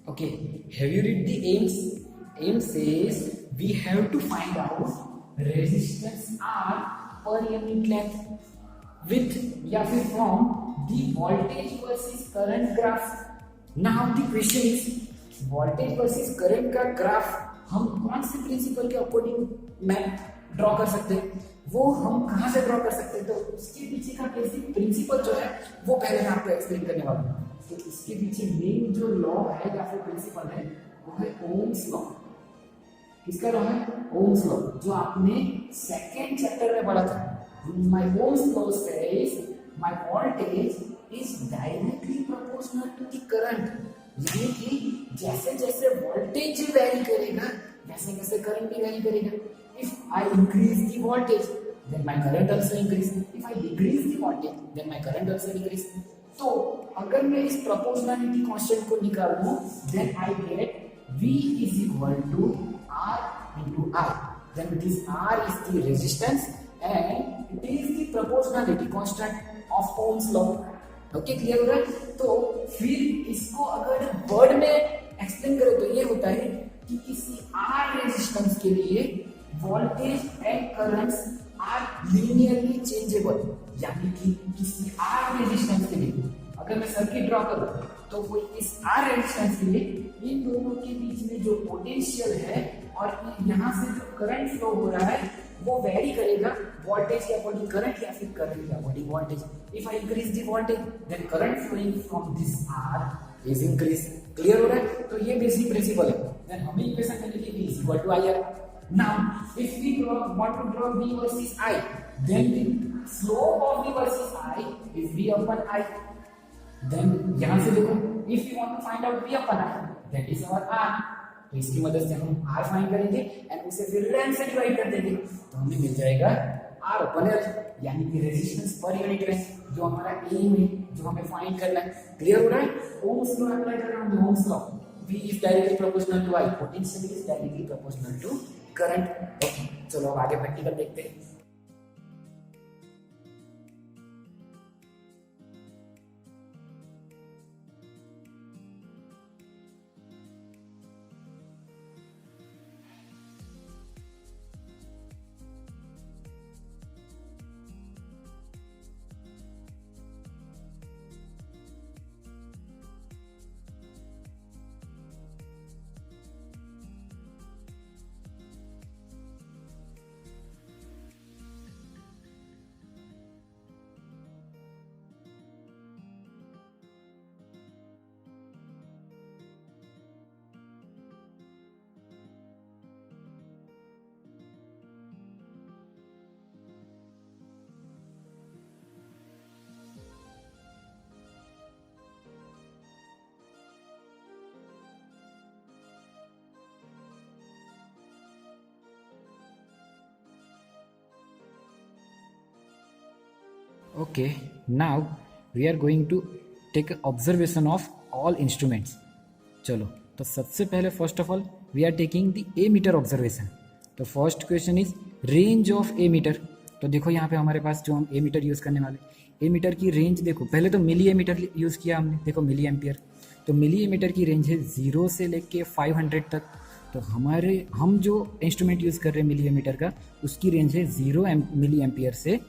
Okay, have you read the aims? Aim says we have to find out resistance R per unit length with या फिर from the voltage versus current graph. Now the question is voltage versus current का graph हम कौन से principal के according map draw कर सकते हैं, वो हम कहाँ से ड्रॉ कर सकते हैं? तो उसके पीछे का बेसिक प्रिंसिपल जो है वो पहले मैं आपको एक्सप्लेन करने वाला हूँ। तो इसके पीछे मेन जो लॉ है या फिर प्रिंसिपल है वो है ओम्स लॉ। किसका लॉ है? ओम्स लॉ, जो आपने सेकेंड चैप्टर में पढ़ा था। My Ohm's law says my voltage is directly proportional to the current, यानी कि जैसे जैसे वोल्टेज वेरी करेगा वैसे वैसे करंट भी वेरी करेगा। If I increase the voltage then my current also increase, if I decrease the voltage then my current also decrease. तो अगर मैं इस प्रोपोर्शनलिटी कांस्टेंट को निकाल दूं then I get V is equal to R into R, then this R is the resistance and it is the proportionality constant of Ohm's law. Okay, clear हो रहा है? तो फिर इसको अगर वर्ड में एक्सप्लेन करें तो ये होता है कि किसी R रेजिस्टेंस के लिए voltage and currents are linearly changeable, यानी कि किसी R रेजिस्टेंस के लिए अगर मैं सर्किट ड्रॉ करूं तो वो इस R रेजिस्टेंस के लिए इन दोनों के बीच में जो पोटेंशियल है और यहाँ से जो करंट फ्लो हो रहा है वो वेरी करेगा वोल्टेज के अकॉर्डिंग करंट या फिर करंट के according voltage. If I increase the voltage then current flowing from this R is increase. Clear हो रहा है? तो ये बेसिक प्रिंसिपल है। देन हमें इक्वेशन करनी है V is equal to IR। Now if we want to draw V versus I then the slope of V versus I is V upon I। Then यहां से देखो if you want to find out V upon I that is our R, तो इसकी मदद से हम R find करेंगे and उसे फिर रेंज से डिवाइड कर देंगे तो हमें मिल जाएगा R अपॉन L, यानी कि रेजिस्टेंस पर यूनिट रेंज, जो हमारा एम है, जो हमें फाइंड करना है। क्लियर हो रहा है? ओम्स लॉ अप्लाई कर रहा हूं। Ohms law V is directly proportional to I, potential is directly proportional to current। Okay, चलो अब आगे प्रैक्टिकल देखते हैं। Okay, now we are going to take an observation of all instruments। चलो, तो सबसे पहले first of all we are taking the ammeter observation. तो first question is range of A metre. तो देखो यहाँ पे हमारे पास जो हम ए मीटर यूज़ करने वाले, ए मीटर की रेंज देखो, पहले तो मिली ए मीटर यूज़ किया हमने, देखो मिली एम्पियर। तो मिली ए मीटर की रेंज है 0 से लेके 500 तक। तो हम जो इंस्ट्रूमेंट यूज़ कर रहे हैं मिली ए मीटर का, उसकी रेंज है 0 मिली एम्पियर से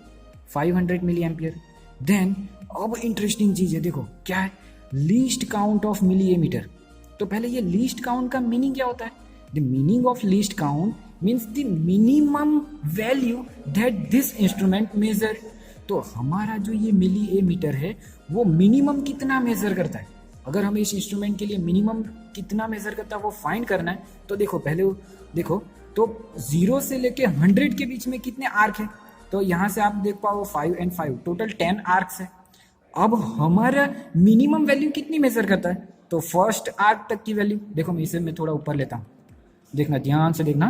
500 मिली एम्पियर। देन अब इंटरेस्टिंग चीज़ है, देखो क्या है, least count of milli A metre. तो पहले ये लीस्ट काउंट का मीनिंग क्या होता है? The meaning of least count means the minimum value that this instrument major. तो हमारा जो ये मिली ए मीटर है वो मिनिमम कितना मेजर करता है, अगर हमें इस इंस्ट्रूमेंट के लिए मिनिमम कितना मेजर करता है वो फाइंड करना है। तो देखो पहले देखो, तो 0 से लेके 100 के बीच में कितने आर्क है? तो यहाँ से आप देख पाओ 5 and 5 टोटल 10 आर्क्स है। अब हमारा मिनिमम वैल्यू कितनी मेजर करता है? तो फर्स्ट आर्क तक की वैल्यू देखो, मैं थोड़ा ऊपर लेता हूँ, देखना ध्यान से देखना,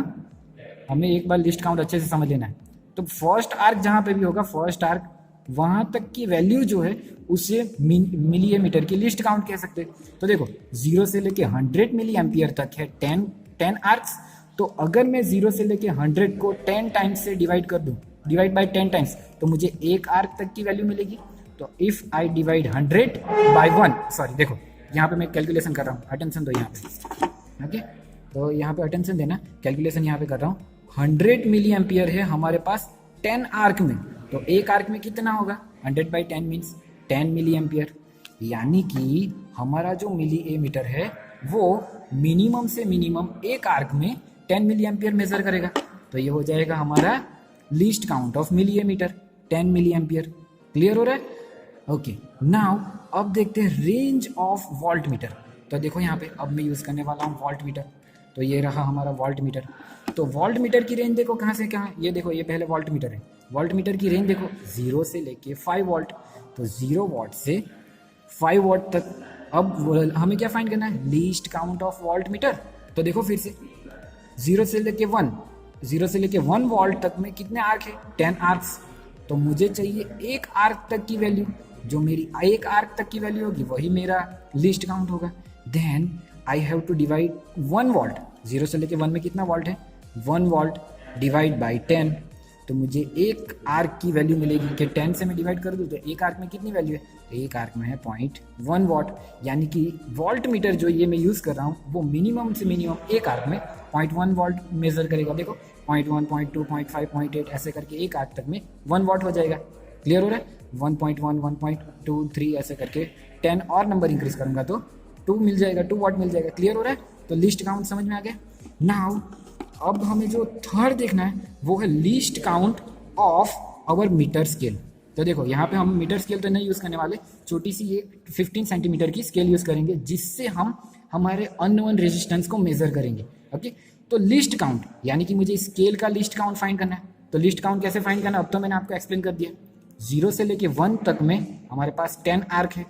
हमें एक बार लिस्ट काउंट अच्छे से समझ लेना है। तो फर्स्ट आर्क जहाँ पे भी होगा, फर्स्ट आर्क वहाँ तक की वैल्यू जो है उसे मिली ए मीटर की लिस्ट काउंट कह सकते हैं। तो देखो 0 से लेके 100 मिली एम्पियर तक है 10 आर्क्स। तो अगर मैं 0 से लेके 100 को 10 टाइम्स से डिवाइड कर दूँ, डिवाइड बाय 10 टाइम्स, तो मुझे एक आर्क तक की वैल्यू मिलेगी। तो if I divide 100 by 1, sorry देखो यहाँ पे मैं कैलकुलेशन कर रहा हूँ, अटेंशन दो यहाँ पे। ओके, तो यहाँ पे अटेंशन देना, कैलकुलेशन यहाँ पे कर रहा हूँ। 100 मिली एम्पियर है हमारे पास 10 आर्क में, तो एक आर्क में कितना होगा, 100/10 मीन्स 10 मिली एम्पियर। यानी कि हमारा जो मिली एमीटर है वो मिनिमम से मिनिमम एक आर्क में 10 मिली एम्पियर मेजर करेगा। तो ये हो जाएगा हमारा least count of milliammeter, 10 milliampere. Clear हो रहा है? ओके, नाउ अब देखते हैं रेंज ऑफ वोल्ट मीटर। तो देखो यहाँ पे अब मैं यूज़ करने वाला हूँ वोल्ट मीटर। तो ये रहा हमारा वोल्ट मीटर। तो वोल्ट मीटर की रेंज देखो कहाँ से कहाँ, ये देखो ये पहले वोल्ट मीटर है। वोल्ट मीटर की रेंज देखो 0 से लेके 5 वोल्ट, तो 0 वोल्ट से 5 वोल्ट तक। अब हमें क्या फाइंड करना है, least count of volt meter. तो देखो फिर से 0 से लेके 1 वोल्ट तक में कितने आर्क है, 10 आर्क्स। तो मुझे चाहिए एक आर्क तक की वैल्यू, जो मेरी एक आर्क तक की वैल्यू होगी वही मेरा लीस्ट काउंट होगा। Then I have to divide 1 volt, 0 से लेके 1 में कितना वोल्ट है, 1 वोल्ट डिवाइड बाई 10। तो मुझे एक आर्क की वैल्यू मिलेगी कि 10 से मैं डिवाइड कर दूँ तो एक आर्क में कितनी वैल्यू है, एक आर्क में है 0.1 वॉट। यानी कि वोल्ट मीटर जो ये मैं यूज़ कर रहा हूँ वो मिनिमम से मिनिमम एक आर्क में 0.1 वॉल्ट मेजर करेगा। देखो 0.1, 0.2, 0.5, 0.8 ऐसे करके एक आर्क तक में 1 वॉट हो जाएगा। क्लियर हो रहा है? 1.1, 1.2, 3 ऐसे करके 10 और नंबर इंक्रीज करूँगा तो 2 मिल जाएगा, 2 वॉट मिल जाएगा। क्लियर हो रहा है? तो लिस्ट काउंट समझ में आ गया। नाउ अब हमें जो थर्ड देखना है वो है least count of our metre scale. तो देखो यहाँ पे हम मीटर स्केल तो नहीं यूज़ करने वाले, छोटी सी ये 15 सेंटीमीटर की स्केल यूज़ करेंगे जिससे हम हमारे अननोन रेजिस्टेंस को मेजर करेंगे। ओके, तो लिस्ट काउंट यानी कि मुझे स्केल का लिस्ट काउंट फाइंड करना है। तो लिस्ट काउंट कैसे फाइंड करना है अब तो मैंने आपको एक्सप्लेन कर दिया। 0 से लेके 1 तक में हमारे पास 10 आर्क है,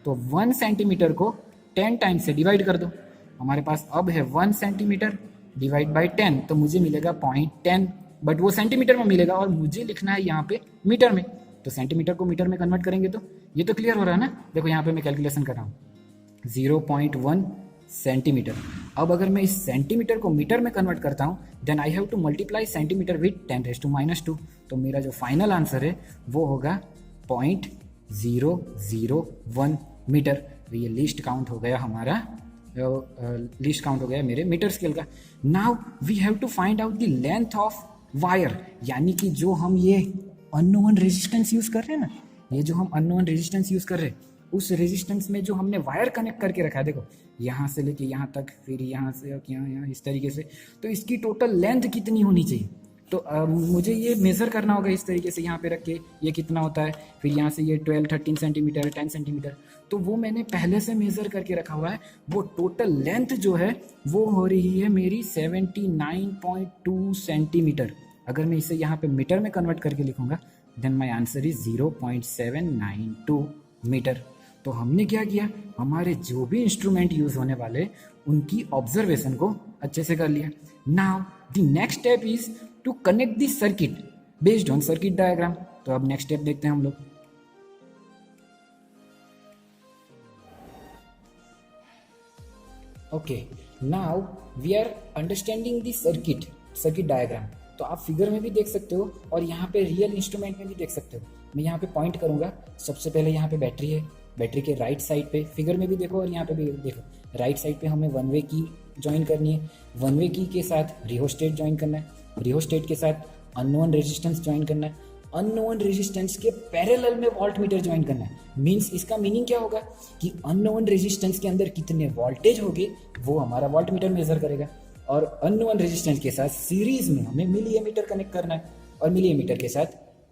तो 1 सेंटीमीटर को 10 टाइम्स से डिवाइड कर दो। हमारे पास अब है 1 सेंटीमीटर डिवाइड बाई 10, तो मुझे मिलेगा 0.10, बट वो सेंटीमीटर में मिलेगा और मुझे लिखना है यहाँ पे मीटर में। तो सेंटीमीटर को मीटर में कन्वर्ट करेंगे तो ये तो क्लियर हो रहा है ना। देखो यहाँ पे मैं कैलकुलेशन कर रहा हूँ 0.1 सेंटीमीटर। अब अगर मैं इस सेंटीमीटर को मीटर में कन्वर्ट करता हूँ then I have to multiply centimetre with 10⁻²। तो मेरा जो फाइनल आंसर है वो होगा 0.001 मीटर। तो ये लिस्ट काउंट हो गया हमारा, लिस्ट काउंट हो गया मेरे मीटर स्केल का। Now we have to find out the length of wire, यानी कि जो हम ये अननोन रेजिस्टेंस यूज कर रहे हैं ना, ये जो हम अननोन रेजिस्टेंस यूज कर रहे हैं उस रेजिस्टेंस में जो हमने वायर कनेक्ट करके रखा है, देखो यहाँ से लेके यहाँ तक, फिर यहाँ से यहाँ इस तरीके से, तो इसकी टोटल लेंथ कितनी होनी चाहिए। तो मुझे ये मेज़र करना होगा इस तरीके से, यहाँ पे रख के ये कितना होता है, फिर यहाँ से ये 12, 13 सेंटीमीटर, 10 सेंटीमीटर, तो वो मैंने पहले से मेज़र करके रखा हुआ है। वो टोटल लेंथ जो है वो हो रही है मेरी 79.2 सेंटीमीटर। अगर मैं इसे यहाँ पे मीटर में कन्वर्ट करके लिखूँगा then my answer is 0.792 metre. तो हमने क्या किया, हमारे जो भी इंस्ट्रूमेंट यूज़ होने वाले उनकी ऑब्जर्वेशन को अच्छे से कर लिया। Now the next step is to connect the circuit based on circuit diagram. तो अब नेक्स्ट स्टेप देखते हैं हम लोग। Okay, now we are understanding the circuit diagram. तो आप फिगर में भी देख सकते हो और यहाँ पे रियल इंस्ट्रूमेंट में भी देख सकते हो। मैं यहाँ पे पॉइंट करूँगा, सबसे पहले यहाँ पे बैटरी है, बैटरी के राइट साइड पे फिगर में भी देखो और यहाँ पे भी देखो, राइट साइड पे हमें वन वे की ज्वाइन करनी है, वन वे की के साथ रिहोस्टेट ज्वाइन करना है, रिहोस्टेट के साथ अननोन रेजिस्टेंस ज्वाइन करना है, अननोन रेजिस्टेंस के पैरेलल में वोल्ट मीटर ज्वाइन करना है। मींस इसका मीनिंग क्या होगा कि अननोन रेजिस्टेंस के अंदर कितने वोल्टेज होंगे वो हमारा वोल्ट मीटर मेजर करेगा, और अननोन रेजिस्टेंस के साथ सीरीज में हमें मिली एमीटर कनेक्ट करना है, और मिली एमीटर के साथ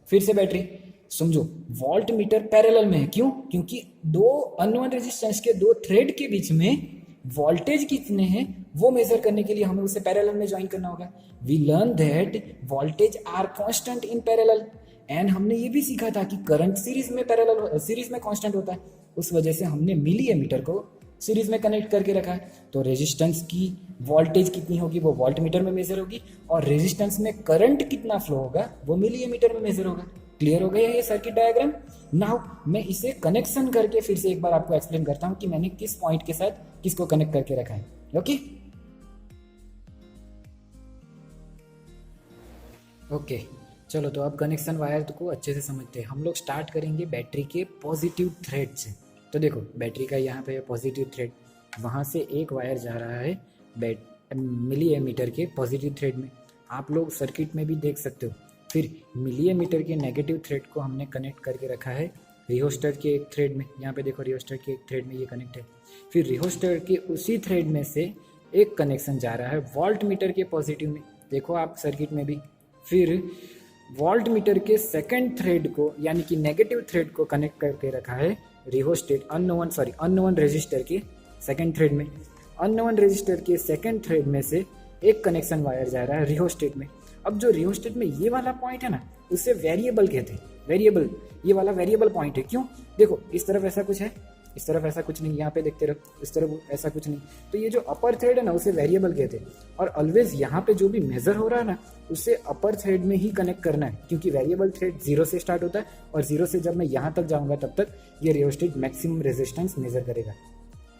फिर से बैटरी। समझो वोल्ट मीटर पैरेलल में है, क्यों? क्योंकि दो अननोन रेजिस्टेंस के दो थ्रेड के बीच में वोल्टेज कितने हैं वो मेजर करने के लिए हमें उसे पैरेलल में ज्वाइन करना होगा। We learn that voltage are constant in parallel, and हमने ये भी सीखा था कि करंट सीरीज में कांस्टेंट होता है। उस वजह से हमने मिली एमीटर को सीरीज में कनेक्ट करके रखा है। तो रेजिस्टेंस की वोल्टेज कितनी होगी वो वोल्ट मीटर में मेजर होगी, और रेजिस्टेंस में करंट कितना फ्लो होगा वो मिली एमीटर में मेजर होगा। क्लियर हो गया ये सर्किट डायग्राम? नाउ मैं इसे कनेक्शन करके फिर से एक बार आपको एक्सप्लेन करता हूं कि मैंने किस पॉइंट के साथ किसको कनेक्ट करके रखा है। ओके, चलो तो अब कनेक्शन वायर को अच्छे से समझते हैं। हम लोग स्टार्ट करेंगे बैटरी के पॉजिटिव थ्रेड से। तो देखो बैटरी का यहाँ पे पॉजिटिव थ्रेड, वहाँ से एक वायर जा रहा है मिली एमीटर के पॉजिटिव थ्रेड में, आप लोग सर्किट में भी देख सकते हो। फिर मिली एमीटर के नेगेटिव थ्रेड को हमने कनेक्ट करके रखा है रिहोस्टर के एक थ्रेड में, यहाँ पे देखो रिहोस्टर के एक थ्रेड में ये कनेक्ट है। फिर रिहोस्टर के उसी थ्रेड में से एक कनेक्शन जा रहा है वोल्ट मीटर के पॉजिटिव में, देखो आप सर्किट में भी। फिर वोल्ट मीटर के थ्रेड को यानी कि नेगेटिव थ्रेड को कनेक्ट करके रखा है रिहोस्टेट अननोन रेजिस्टर के सेकंड थ्रेड में। अननोन रेजिस्टर के सेकंड थ्रेड में से एक कनेक्शन वायर जा रहा है रिहोस्टेट में। अब जो रिहोस्टेट में ये वाला पॉइंट है ना, उसे वेरिएबल कहते हैं। वेरिएबल, ये वाला वेरिएबल पॉइंट है। क्यों? देखो इस तरफ ऐसा कुछ है, इस तरफ ऐसा कुछ नहीं, यहाँ पे देखते रहो, इस तरफ ऐसा कुछ नहीं। तो ये जो अपर थ्रेड है ना, उसे वेरिएबल कहते हैं। और ऑलवेज यहाँ पे जो भी मेजर हो रहा है ना, उसे अपर थ्रेड में ही कनेक्ट करना है, क्योंकि वेरिएबल थ्रेड 0 से स्टार्ट होता है और 0 से जब मैं यहाँ तक जाऊँगा तब तक ये रिहोस्टेट मैक्सिमम रेजिस्टेंस मेजर करेगा।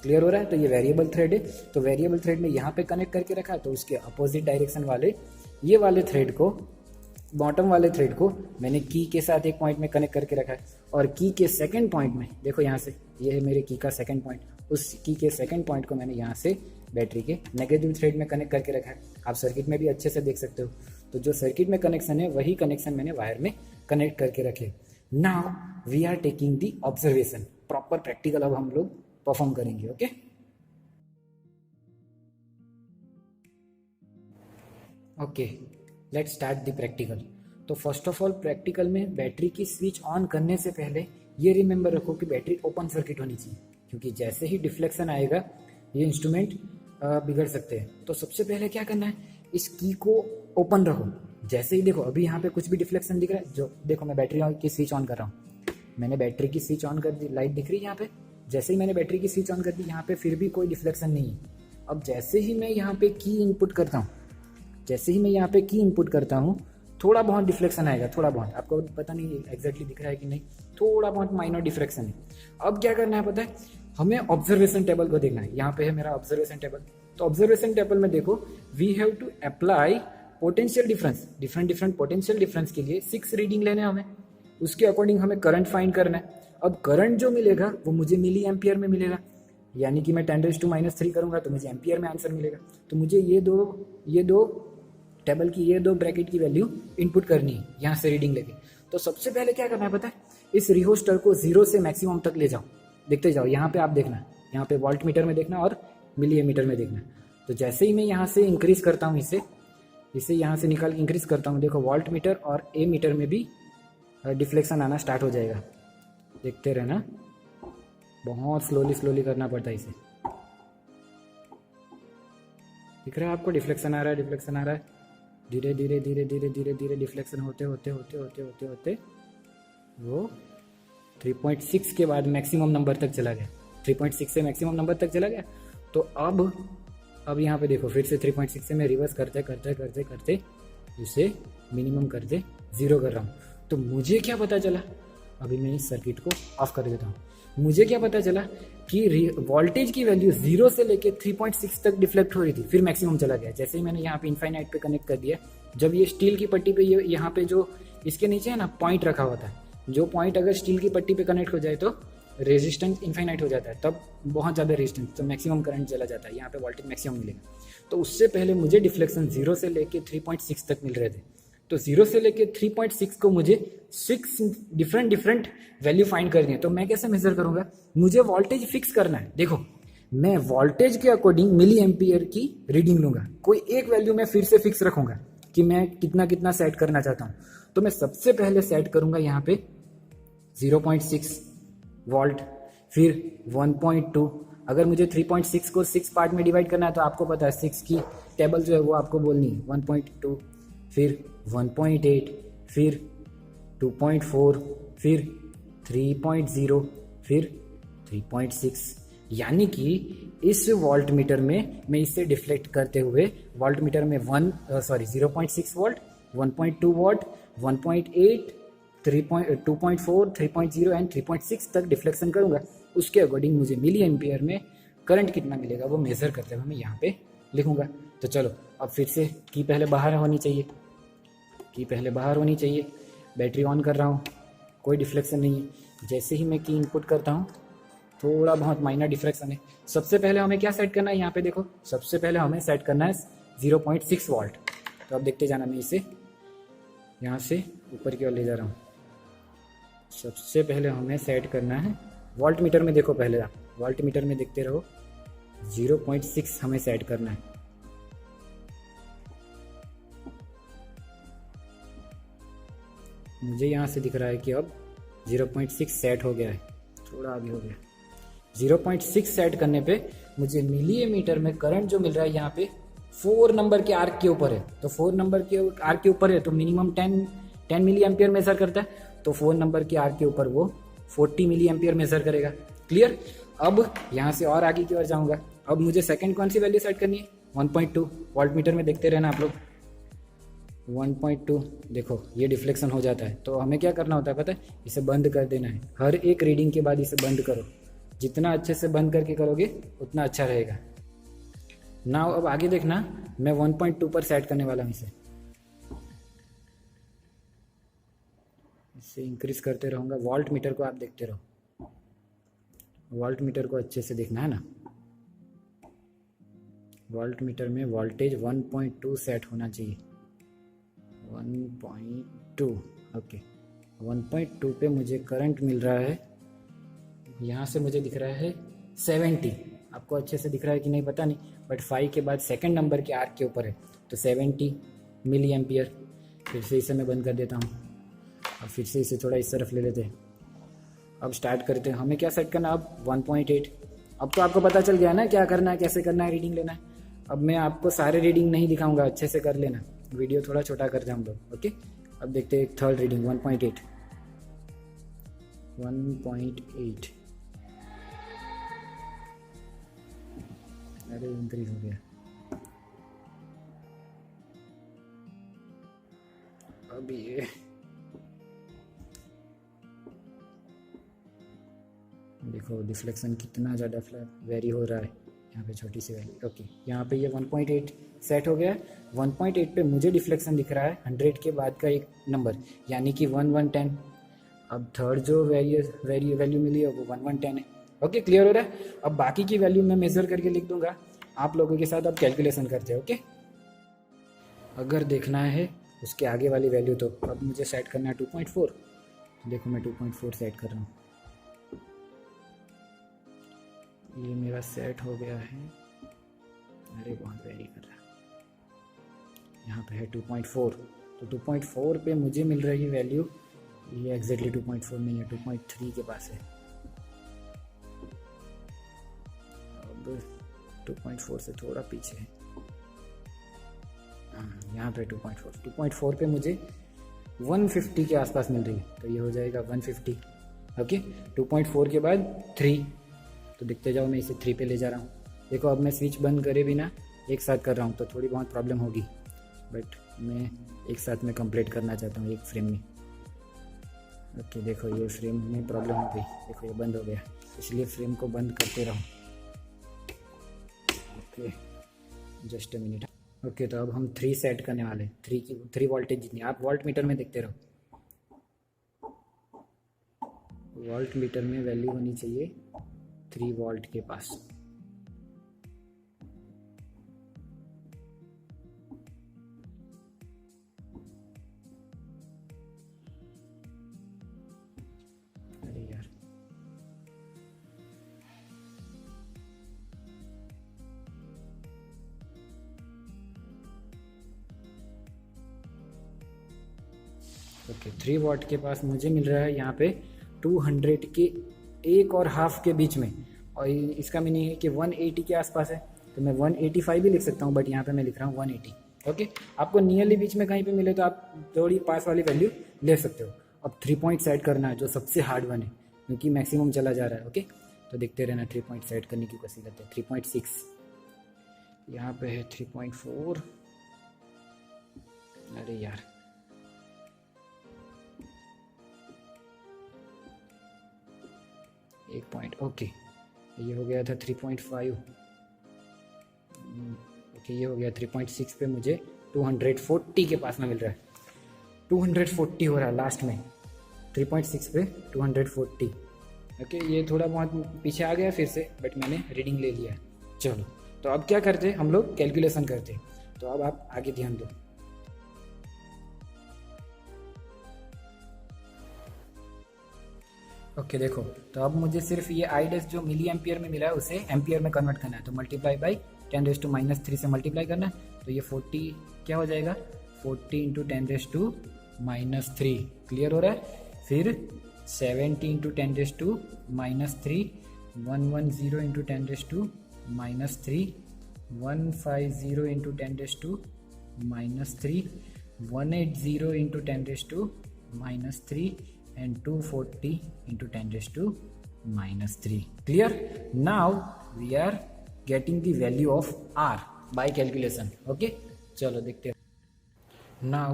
क्लियर हो रहा है? तो ये वेरिएबल थ्रेड है, तो वेरिएबल थ्रेड में यहाँ पे कनेक्ट करके रखा है, तो उसके अपोजिट डायरेक्शन वाले ये वाले थ्रेड को, बॉटम वाले थ्रेड को मैंने की के साथ एक पॉइंट में कनेक्ट करके रखा है। और की के सेकंड पॉइंट में देखो, यहाँ से ये है मेरे की का सेकंड पॉइंट, उस की के सेकंड पॉइंट को मैंने यहाँ से बैटरी के नेगेटिव थ्रेड में कनेक्ट करके रखा है। आप सर्किट में भी अच्छे से देख सकते हो। तो जो सर्किट में कनेक्शन है वही कनेक्शन मैंने वायर में कनेक्ट करके रखे। Now we are taking the observation, proper practical अब हम लोग परफॉर्म करेंगे। Okay, let's start the practical. तो फर्स्ट ऑफ ऑल प्रैक्टिकल में बैटरी की स्विच ऑन करने से पहले ये रिमेंबर रखो कि बैटरी ओपन सर्किट होनी चाहिए, क्योंकि जैसे ही डिफ्लेक्शन आएगा ये इंस्ट्रूमेंट बिगड़ सकते हैं। तो सबसे पहले क्या करना है, इस की को ओपन रखो। जैसे ही देखो अभी यहाँ पे कुछ भी डिफ्लेक्शन दिख रहा है, जो देखो मैं बैटरी की स्विच ऑन कर रहा हूँ, मैंने बैटरी की स्विच ऑन कर दी, लाइट दिख रही है यहाँ पे। जैसे ही मैंने बैटरी की स्विच ऑन कर दी, यहाँ पे फिर भी कोई डिफ्लेक्शन नहीं है। अब जैसे ही मैं यहाँ पे की इनपुट करता हूँ, जैसे ही मैं यहाँ पे की इनपुट करता हूँ, थोड़ा बहुत डिफ्लेक्शन आएगा, थोड़ा बहुत, आपको पता नहीं एग्जैक्टली दिख रहा है कि नहीं, थोड़ा बहुत माइनर डिफ्लेक्शन है। अब क्या करना है पता है, हमें ऑब्जर्वेशन टेबल को देखना है। यहाँ पे है मेरा ऑब्जर्वेशन टेबल। तो ऑब्जर्वेशन टेबल में देखो, we have to apply potential difference, different potential difference के लिए 6 रीडिंग लेने हैं हमें, उसके अकॉर्डिंग हमें करंट फाइंड करना है। अब करंट जो मिलेगा वो मुझे मिली एम्पियर में मिलेगा, यानी कि मैं 10⁻³ करूंगा तो मुझे एम्पियर में आंसर मिलेगा। तो मुझे ये दो टेबल की ये 2 ब्रैकेट की वैल्यू इनपुट करनी है यहाँ से रीडिंग लेके। तो सबसे पहले क्या करना है पता है, इस रिहोस्टर को 0 से मैक्सिमम तक ले जाओ, देखते जाओ। यहाँ पे आप देखना, यहाँ पे वोल्ट मीटर में देखना और मिली एमीटर में देखना। तो जैसे ही मैं यहाँ से इंक्रीज करता हूँ, इसे यहाँ से निकाल के इंक्रीज करता हूँ, देखो वोल्ट मीटर और ए मीटर में भी डिफ्लेक्शन आना स्टार्ट हो जाएगा। देखते रहना, बहुत स्लोली करना पड़ता है इसे। दिख रहा है आपको, डिफ्लेक्शन आ रहा है, धीरे धीरे डिफ्लेक्शन होते वो 3.6 के बाद मैक्सिमम नंबर तक चला गया। 3.6 से मैक्सिमम नंबर तक चला गया। तो अब यहाँ पे देखो, फिर से 3.6 से मैं रिवर्स करते इसे मिनिमम करते 0 कर रहा हूँ। तो मुझे क्या पता चला, अभी मैं इस सर्किट को ऑफ कर देता हूँ। मुझे क्या पता चला कि वोल्टेज की वैल्यू 0 से लेके 3.6 तक डिफ्लेक्ट हो रही थी, फिर मैक्सिमम चला गया। जैसे ही मैंने यहाँ पे इनफाइनाइट पे कनेक्ट कर दिया, जब ये स्टील की पट्टी पे यहाँ पे जो इसके नीचे है ना पॉइंट रखा हुआ था, जो पॉइंट अगर स्टील की पट्टी पे कनेक्ट हो जाए तो रेजिस्टेंस इनफाइनाइट हो जाता है, तब बहुत ज़्यादा रेजिस्टेंस, तो मैक्सिमम करंट चला जाता है, यहाँ पे वोल्टेज मैक्सिमम मिलेगा। तो उससे पहले मुझे डिफ्लेक्शन 0 से लेके 3.6 तक मिल रहे थे। तो 0 से लेके 3.6 को मुझे 6 डिफरेंट वैल्यू फाइंड करनी है। तो मैं कैसे मेजर करूंगा, मुझे वोल्टेज फिक्स करना है। देखो मैं वोल्टेज के अकॉर्डिंग मिली एम्पियर की रीडिंग लूंगा, कोई एक वैल्यू मैं फिर से फिक्स रखूंगा कि मैं कितना सेट करना चाहता हूँ। तो मैं सबसे पहले सेट करूंगा यहाँ पे 0.6 वोल्ट, फिर 1.2। अगर मुझे 3.6 को 6 पार्ट में डिवाइड करना है तो आपको पता है 6 की टेबल जो है वो आपको बोलनी है। 1.2, फिर 1.8, फिर 2.4, फिर 3.0, फिर 3.6। यानी कि इस वोल्ट मीटर में मैं इसे डिफ्लेक्ट करते हुए वोल्ट मीटर में 0.6 वोल्ट, 1.2 वोल्ट, 1.8, 2.4, 3.0 एंड 3.6 तक डिफ्लेक्शन करूंगा। उसके अकॉर्डिंग मुझे मिली एम्पियर में करंट कितना मिलेगा वो मेजर करते हुए मैं यहाँ पे लिखूंगा। तो चलो अब फिर से की पहले बाहर होनी चाहिए, बैटरी ऑन कर रहा हूँ, कोई डिफ्लेक्शन नहीं है। जैसे ही मैं की इनपुट करता हूँ, थोड़ा बहुत माइनर डिफ्रेक्शन है। सबसे पहले हमें क्या सेट करना है, यहाँ पे देखो, सबसे पहले हमें सेट करना है 0.6 वॉल्ट। तो अब देखते जाना, मैं इसे यहाँ से ऊपर की ओर ले जा रहा हूँ। सबसे पहले हमें सेट करना है वोल्ट मीटर में, देखो पहले आप वोल्ट मीटर में देखते रहो, 0.6 हमें सेट करना है। मुझे यहाँ से दिख रहा है कि अब 0.6 सेट हो गया है, थोड़ा आगे हो गया। 0.6 सेट करने पे मुझे मिलीमीटर में करंट जो मिल रहा है यहाँ पे 4 नंबर के आर्क के ऊपर है। तो 4 नंबर के आर्क के ऊपर है तो मिनिमम 10 मिली एम्पियर मेजर करता है। तो 4 नंबर के आर्क के ऊपर वो 40 मिली एम्पियर मेजर करेगा। क्लियर। अब यहाँ से और आगे की ओर जाऊँगा। अब मुझे सेकंड कौन सी वैल्यू सेट करनी है, 1.2 वोल्ट मीटर में देखते रहना आप लोग। 1.2 देखो ये डिफ्लेक्शन हो जाता है, तो हमें क्या करना होता है पता है, इसे बंद कर देना है। हर एक रीडिंग के बाद इसे बंद करो, जितना अच्छे से बंद करके करोगे उतना अच्छा रहेगा। नाउ अब आगे देखना, मैं 1.2 पर सेट करने वाला हूँ इसे इंक्रीज करते रहूँगा। वोल्ट मीटर को आप देखते रहो, वोल्ट मीटर को अच्छे से देखना है ना। वोल्ट मीटर में वोल्टेज 1.2 सेट होना चाहिए, 1.2 ओके। 1.2 पे मुझे करंट मिल रहा है, यहाँ से मुझे दिख रहा है 70। आपको अच्छे से दिख रहा है कि नहीं पता नहीं, बट 5 के बाद सेकंड नंबर के आर्क के ऊपर है तो 70 मिली एम्पियर। फिर से इसे मैं बंद कर देता हूँ और फिर से इसे थोड़ा इस तरफ ले लेते हैं। अब स्टार्ट करते हैं, हमें क्या सेट करना है अब 1.8। अब तो आपको पता चल गया ना क्या करना है, कैसे करना है, रीडिंग लेना है। अब मैं आपको सारे रीडिंग नहीं दिखाऊंगा, अच्छे से कर लेना, वीडियो थोड़ा छोटा कर जाऊँगा ओके। अब देखते हैं थर्ड रीडिंग 1.8। अरे इंक्रीज हो गया। अब ये देखो डिफ्लेक्शन कितना ज़्यादा वेरी हो रहा है, यहाँ पे छोटी सी वैल्यू ओके। यहाँ पे ये 1.8 सेट हो गया है। 1.8 पे मुझे डिफ्लेक्शन दिख रहा है 100 के बाद का एक नंबर, यानी कि 1110। अब थर्ड जो वैल्यू मिली है वो 1110 है ओके। क्लियर हो रहा है। अब बाकी की वैल्यू मैं मेजर करके लिख दूंगा, आप लोगों के साथ अब कैलकुलेशन करते हैं ओके। अगर देखना है उसके आगे वाली वैल्यू तो अब मुझे सेट करना है 2.4। देखो मैं 2.4 सेट कर रहा हूँ, ये मेरा सेट हो गया है। अरे बहुत वेरी कर रहा है, यहाँ पे है 2.4। तो 2.4 पे मुझे मिल रही है वैल्यू, ये एग्जैक्टली 2.4 नहीं है, 2.3 के पास है। अब 2.4 से थोड़ा पीछे है, यहाँ पे 2.4 पे मुझे 150 के आसपास मिल रही है, तो ये हो जाएगा 150 ओके। 2.4 के बाद 3, तो देखते जाओ, मैं इसे 3 पे ले जा रहा हूँ। देखो अब मैं स्विच बंद करे बिना एक साथ कर रहा हूँ तो थोड़ी बहुत प्रॉब्लम होगी, बट मैं एक साथ में कंप्लीट करना चाहता हूँ एक फ्रेम में ओके। देखो ये फ्रेम में प्रॉब्लम हो गई, देखो ये बंद हो गया, इसलिए फ्रेम को बंद करते रहो okay. Just a minute okay. तो अब हम 3 सेट करने वाले हैं, 3 वोल्टेज जितनी, आप वोल्ट मीटर में देखते रहो। वोल्ट मीटर में वैल्यू होनी चाहिए 3 वोल्ट के पास। अरे यार ओके 3 वॉट के पास मुझे मिल रहा है यहाँ पे 200 के 1.5 के बीच में, और इसका मीनिंग है कि 180 के आसपास है, तो मैं 185 भी लिख सकता हूँ, बट यहाँ पे मैं लिख रहा हूँ 180 ओके। आपको नियरली बीच में कहीं पे मिले तो आप थोड़ी पास वाली वैल्यू ले सकते हो। अब 3 पॉइंट सेट करना है, जो सबसे हार्ड वन है क्योंकि मैक्सिमम चला जा रहा है ओके। तो देखते रहना 3 पॉइंट सेट करने की कोशिश करते हैं। 3.6 यहाँ पे है, 3.4 अरे यार एक पॉइंट ओके। ये हो गया था 3.5 ओके। ये हो गया 3.6 पे मुझे 240 के पास में मिल रहा है, 240 हो रहा है लास्ट में। 3.6 पे 240 ओके, ये थोड़ा बहुत पीछे आ गया फिर से, बट मैंने रीडिंग ले लिया है। चलो, तो अब क्या करते, हम लोग कैलकुलेशन करते। तो अब आप आगे ध्यान दो। ओके देखो, तो अब मुझे सिर्फ ये आई डैश जो मिली एम्पियर में मिला है उसे एम्पियर में कन्वर्ट करना है। तो मल्टीप्लाई बाई 10⁻³ से मल्टीप्लाई करना है। तो ये 40 क्या हो जाएगा, 40 × 10⁻³ क्लियर हो रहा है। फिर 70 × 10⁻³ 110 × 10⁻³, 150 × 10⁻³ 180 × 10⁻³ and 240 × 10⁻³ clear. Now we are getting the value of r by calculation. Okay, चलो देखते हैं। Now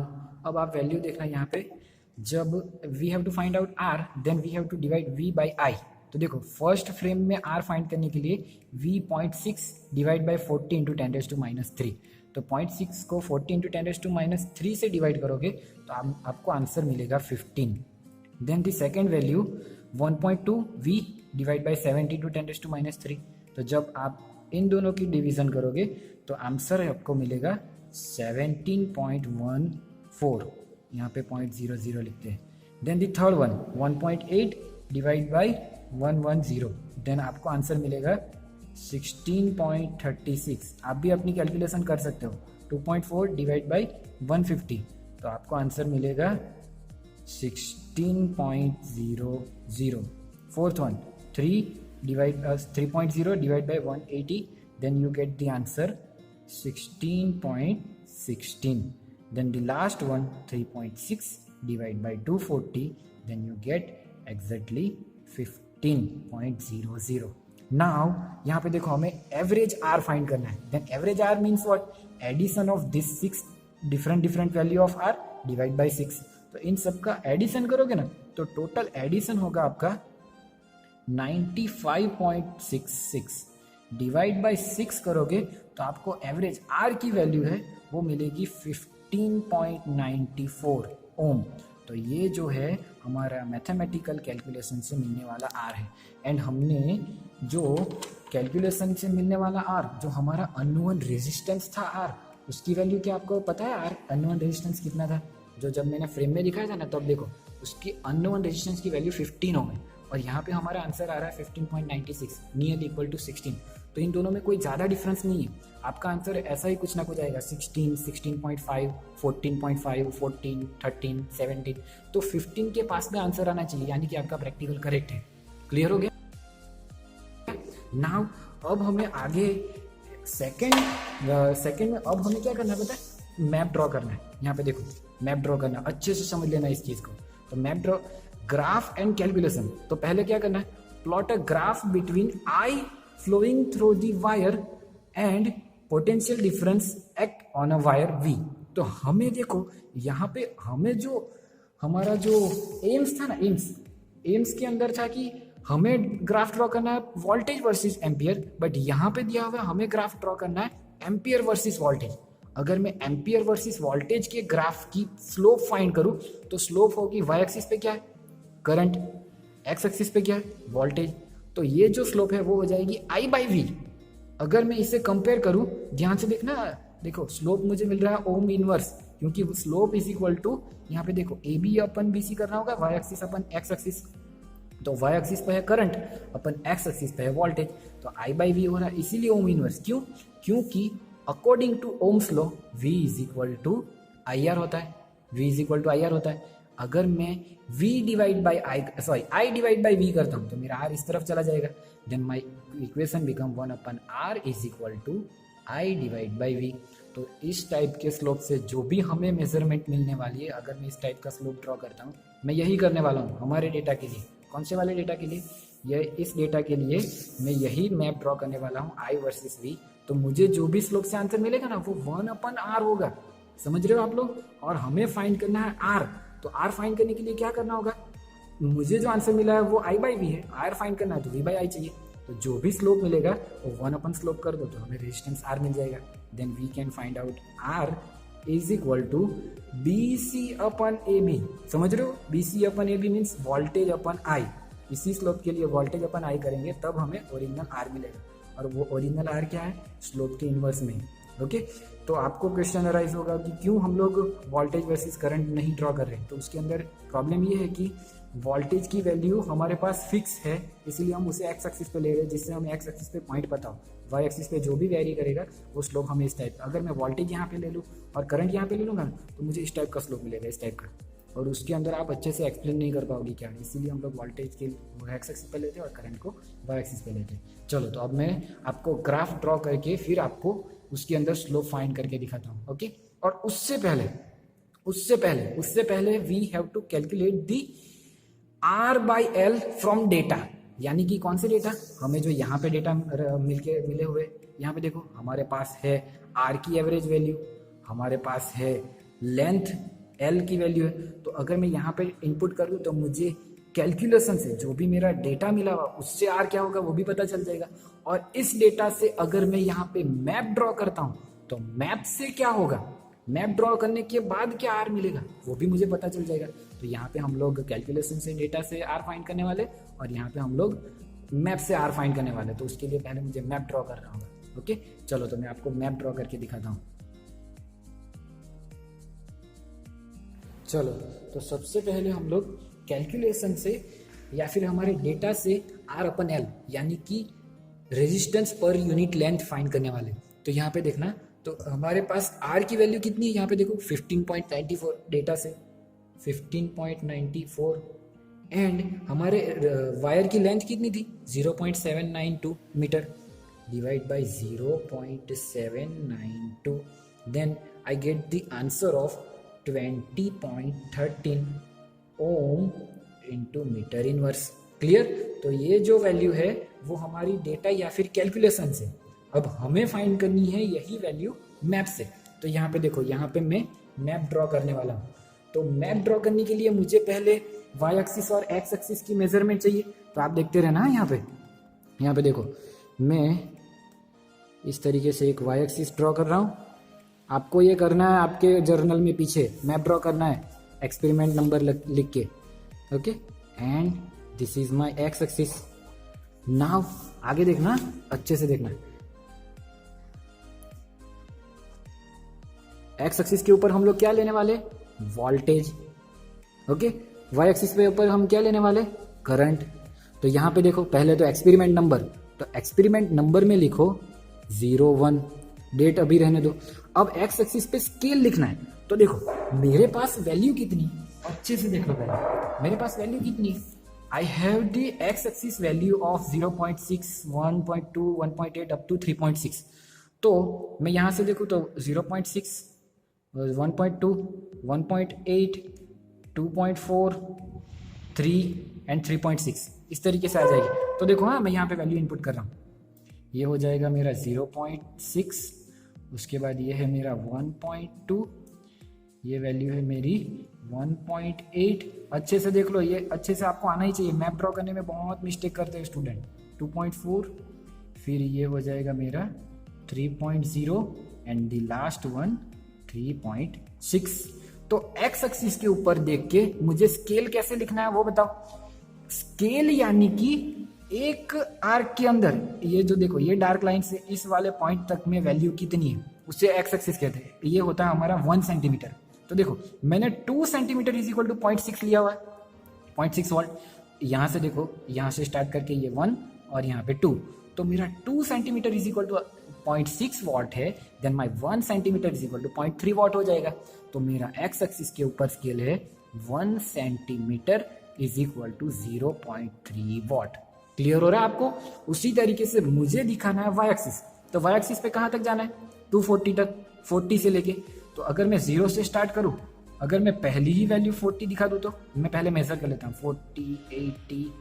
अब आप वैल्यू देखना यहाँ पे, जब we have to find out r then we have to divide v by i। तो देखो फर्स्ट फ्रेम में r फाइंड करने के लिए v 0.6 डिवाइड बाई 40 × 10⁻³ तो 0.6 को 40 × 10⁻³ से डिवाइड करोगे तो आपको आंसर मिलेगा 15। Then the second value 1.2 v divide by 70 × 10⁻³। तो जब आप इन दोनों की डिवीजन करोगे तो आंसर आपको मिलेगा 17.14, यहाँ पे 0.00 लिखते हैं। Then the third one 1.8 divide by 110, then आपको आंसर मिलेगा 16.36। आप भी अपनी कैलकुलेशन कर सकते हो। 2.4 डिवाइड बाई 150 तो आपको आंसर मिलेगा 16.00। Fourth one 3.0 divide by 180, then you get the answer 16.16। then the last one 3.6 divided by 240, then you get exactly 15.00। now यहाँ पे देखो हमें एवरेज आर फाइंड करना है। then average R means what, addition of this 6 different value of R divide by 6। तो इन सब का addition करोगे ना तो टोटल एडिशन होगा आपका 95.66 डिवाइड बाई 6 करोगे तो आपको एवरेज आर की वैल्यू है वो मिलेगी 15.94 ओम। तो ये जो है हमारा मैथमेटिकल कैलकुलेशन से मिलने वाला आर है। एंड हमने जो कैलकुलेशन से मिलने वाला आर, जो हमारा अननोन रेजिस्टेंस था आर, उसकी वैल्यू क्या आपको पता है? आर अननोन रेजिस्टेंस कितना था? जो जब मैंने फ्रेम में दिखाया था ना, तब देखो उसकी अननोन रेजिस्टेंस की वैल्यू 15 ओम है और यहाँ पे हमारा आंसर आ रहा है 15.96 नियर इक्वल टू 16। तो इन दोनों में कोई ज़्यादा डिफरेंस नहीं है, आपका आंसर ऐसा ही कुछ ना कुछ आएगा 16, 16.5, 14.5, 14, 13, 17। तो 15 के पास में आंसर आना चाहिए, यानी कि आपका प्रैक्टिकल करेक्ट है। क्लियर हो गया? नाउ अब हमें आगे सेकंड में अब हमें क्या करना है पता है? मैप ड्रॉ करना है। यहाँ पे देखो मैप ड्रॉ करना, अच्छे से समझ लेना इस चीज़ को। तो map draw, graph and calculation. तो पहले क्या करना है? Plot a graph between I flowing through the wire and potential difference act on a wire V। तो हमें देखो यहाँ पे हमें जो हमारा जो एम्स था ना, एम्स के अंदर था कि हमें ग्राफ ड्रॉ करना है वोल्टेज वर्सेस एम्पियर, बट यहाँ पे दिया हुआ है हमें ग्राफ ड्रॉ करना है एम्पियर वर्सेस वोल्टेज। अगर मैं एम्पियर वर्सेस वोल्टेज के ग्राफ की स्लोप फाइंड करूँ तो स्लोप होगी वाई एक्सिस पे क्या है? करंट। एक्स एक्सिस पे क्या है? वोल्टेज। तो ये जो स्लोप है वो हो जाएगी I बाई वी। अगर मैं इसे कंपेयर करूं, ध्यान से देखना, देखो स्लोप मुझे मिल रहा है ओम इनवर्स, क्योंकि स्लोप इज इक्वल टू, यहाँ पे देखो A B upon B C करना होगा, Y axis upon X axis. तो वाई एक्सिस पे है करंट, अपन एक्स एक्सिस पे है वोल्टेज। तो I बाई वी हो रहा है, इसीलिए ओम इनवर्स। क्यों? क्योंकि according to Ohm's law V is equal to I R होता है। V is equal to I R होता है। अगर मैं V divide by I divide by V करता हूँ तो मेरा R इस तरफ चला जाएगा। Then my equation become 1/R is equal to I divide by V। तो इस टाइप के स्लोप से जो भी हमें मेजरमेंट मिलने वाली है, अगर मैं इस टाइप का स्लोप ड्रॉ करता हूँ, मैं यही करने वाला हूँ हमारे डेटा के लिए। कौन से वाले डेटा के लिए? इस डेटा के लिए मैं यही मैप ड्रॉ करने वाला हूँ I वर्सेस V। तो मुझे जो भी स्लोप से आंसर मिलेगा ना वो 1/R होगा। समझ रहे हो आप लोग? और हमें फाइंड करना है R। तो R फाइंड करने के लिए क्या करना होगा? मुझे जो आंसर मिला है वो I बाई वी है, R फाइंड करना है तो V बाई I चाहिए। तो जो भी स्लोप मिलेगा वो 1 स्लोप कर दो तो हमें रेजिस्टेंस R मिल जाएगा। Then we can find out R is equal to BC/AB। समझ रहे हो? BC/AB means voltage upon I। इसी स्लोप के लिए वोल्टेज अपन आई करेंगे तब हमें ओरिजिनल आर मिलेगा, और वो ओरिजिनल आर क्या है, स्लोप के इन्वर्स में। ओके, तो आपको क्वेश्चन अराइज होगा कि क्यों हम लोग वोल्टेज वर्सेस करंट नहीं ड्रॉ कर रहे हैं। तो उसके अंदर प्रॉब्लम ये है कि वोल्टेज की वैल्यू हमारे पास फिक्स है, इसलिए हम उसे एक्स एक्सिस पे ले रहे हैं, जिससे हमें एक्स एक्सिस पे पॉइंट पता हो। वाई एक्सिस पे जो भी वेरी करेगा वो स्लोप हमें इस टाइप, अगर मैं वोल्टेज यहाँ पे ले लूँ और करंट यहाँ पे ले लूँगा तो मुझे इस टाइप का स्लोप मिलेगा, इस टाइप का, और उसके अंदर आप अच्छे से एक्सप्लेन नहीं कर पाओगे क्या, इसीलिए हम लोग वोल्टेज के एक्स एक्सिस पे लेते हैं और करंट को वाई एक्सिस पे लेते हैं। चलो, तो अब मैं आपको ग्राफ ड्रॉ करके फिर आपको उसके अंदर स्लोप फाइंड करके दिखाता हूँ। ओके, और उससे पहले we have to calculate the R by L from data, यानी कि कौन से डेटा, हमें जो यहाँ पे डेटा मिले हुए, यहाँ पे देखो हमारे पास है आर की एवरेज वैल्यू, हमारे पास है लेंथ एल की वैल्यू है। तो अगर मैं यहाँ पे इनपुट करूँ तो मुझे कैलकुलेशन से जो भी मेरा डेटा मिला हुआ उससे आर क्या होगा वो भी पता चल जाएगा, और इस डेटा से अगर मैं यहाँ पे मैप ड्रॉ करता हूँ तो मैप से क्या होगा, मैप ड्रॉ करने के बाद क्या आर मिलेगा वो भी मुझे पता चल जाएगा। तो यहाँ पे हम लोग कैलकुलेशन से डेटा से आर फाइंड करने वाले, और यहाँ पे हम लोग मैप से आर फाइंड करने वाले। तो उसके लिए पहले मुझे मैप ड्रॉ करना होगा। ओके, चलो तो मैं आपको मैप ड्रॉ करके दिखाता हूँ। चलो, तो सबसे पहले हम लोग कैलकुलेशन से या फिर हमारे डेटा से आर अपन एल यानी कि resistance per unit length find करने वाले। तो यहाँ पे देखना, तो हमारे पास आर की वैल्यू कितनी है, यहाँ पे देखो 15.94 डेटा से 15.94, एंड हमारे वायर की लेंथ कितनी थी 0.792 metre, divide by 0.792, then I get the answer of 20.13 ohm into metre inverse. Clear, तो ये जो वैल्यू है वो हमारी डेटा या फिर कैलकुलेशन से, अब हमें फाइंड करनी है यही वैल्यू मैप से। तो यहाँ पे देखो, यहाँ पे मैं मैप ड्रॉ करने वाला हूँ। तो मैप ड्रॉ करने के लिए मुझे पहले वाई एक्सिस और एक्स एक्सिस की मेजरमेंट चाहिए। तो आप देखते रहना, यहाँ पे देखो मैं इस तरीके से एक वाई एक्सिस ड्रॉ कर रहा हूँ। आपको ये करना है, आपके जर्नल में पीछे मैप ड्रॉ करना है एक्सपेरिमेंट नंबर लिख के। Okay, and this is my x axis. Now आगे देखना, अच्छे से देखना, एक्स एक्सिस के ऊपर हम लोग क्या लेने वाले, वोल्टेज। ओके, वाई एक्सिस पे ऊपर हम क्या लेने वाले, करंट। तो यहाँ पे देखो, पहले तो एक्सपेरिमेंट नंबर, तो एक्सपेरिमेंट नंबर में लिखो 01, डेट अभी रहने दो। अब एक्स एक्सिस पे स्केल लिखना है। तो देखो मेरे पास वैल्यू कितनी, अच्छे से देख लो पहले, मेरे पास वैल्यू कितनी, I have the X axis value of 0.6, 1.2, 1.8 up to 3.6। तो मैं यहाँ से देखूँ तो 0.6, 1.2, 1.8, 2.4, 3 एंड 3.6 इस तरीके से आ जाएगी। तो देखो, हाँ मैं यहाँ पे वैल्यू इनपुट कर रहा हूँ, ये हो जाएगा मेरा 0.6, उसके बाद ये है मेरा 1.2, ये वैल्यू है मेरी 1.8। अच्छे से देख लो, ये अच्छे से आपको आना ही चाहिए, मैप ड्रॉ करने में बहुत मिस्टेक करते हैं स्टूडेंट। 2.4, फिर ये हो जाएगा मेरा 3.0 एंड द लास्ट वन 3.6। तो एक्स एक्सिस के ऊपर देख के मुझे स्केल कैसे लिखना है वो बताओ। स्केल यानी कि एक आर्क के अंदर, ये जो देखो ये डार्क लाइन से इस वाले पॉइंट तक में वैल्यू कितनी है उसे एक्स एक्सिस कहते हैं। ये होता है हमारा 1 सेंटीमीटर। तो देखो मैंने 2 सेंटीमीटर इज इक्वल टू 0.6 लिया हुआ है, 0.6 वोल्ट। यहाँ से देखो, यहाँ से स्टार्ट करके ये 1 और यहाँ पे 2, तो मेरा 2 centimetre is equal to 0.6 watt है, then my 1 centimetre is equal to 0.3 watt हो जाएगा। तो मेरा एक्स एक्सिस के ऊपर स्केल है 1 centimetre is equal to 0.3 watt. Clear हो रहा है आपको? उसी तरीके से मुझे दिखाना है वाई एक्सिस। तो वाई एक्सिस पे कहाँ तक जाना है, 240 तक, 40 से लेके। तो अगर मैं 0 से स्टार्ट करूँ, अगर मैं पहली ही वैल्यू 40 दिखा दूँ तो मैं पहले मेजर कर लेता हूँ, 40, 80,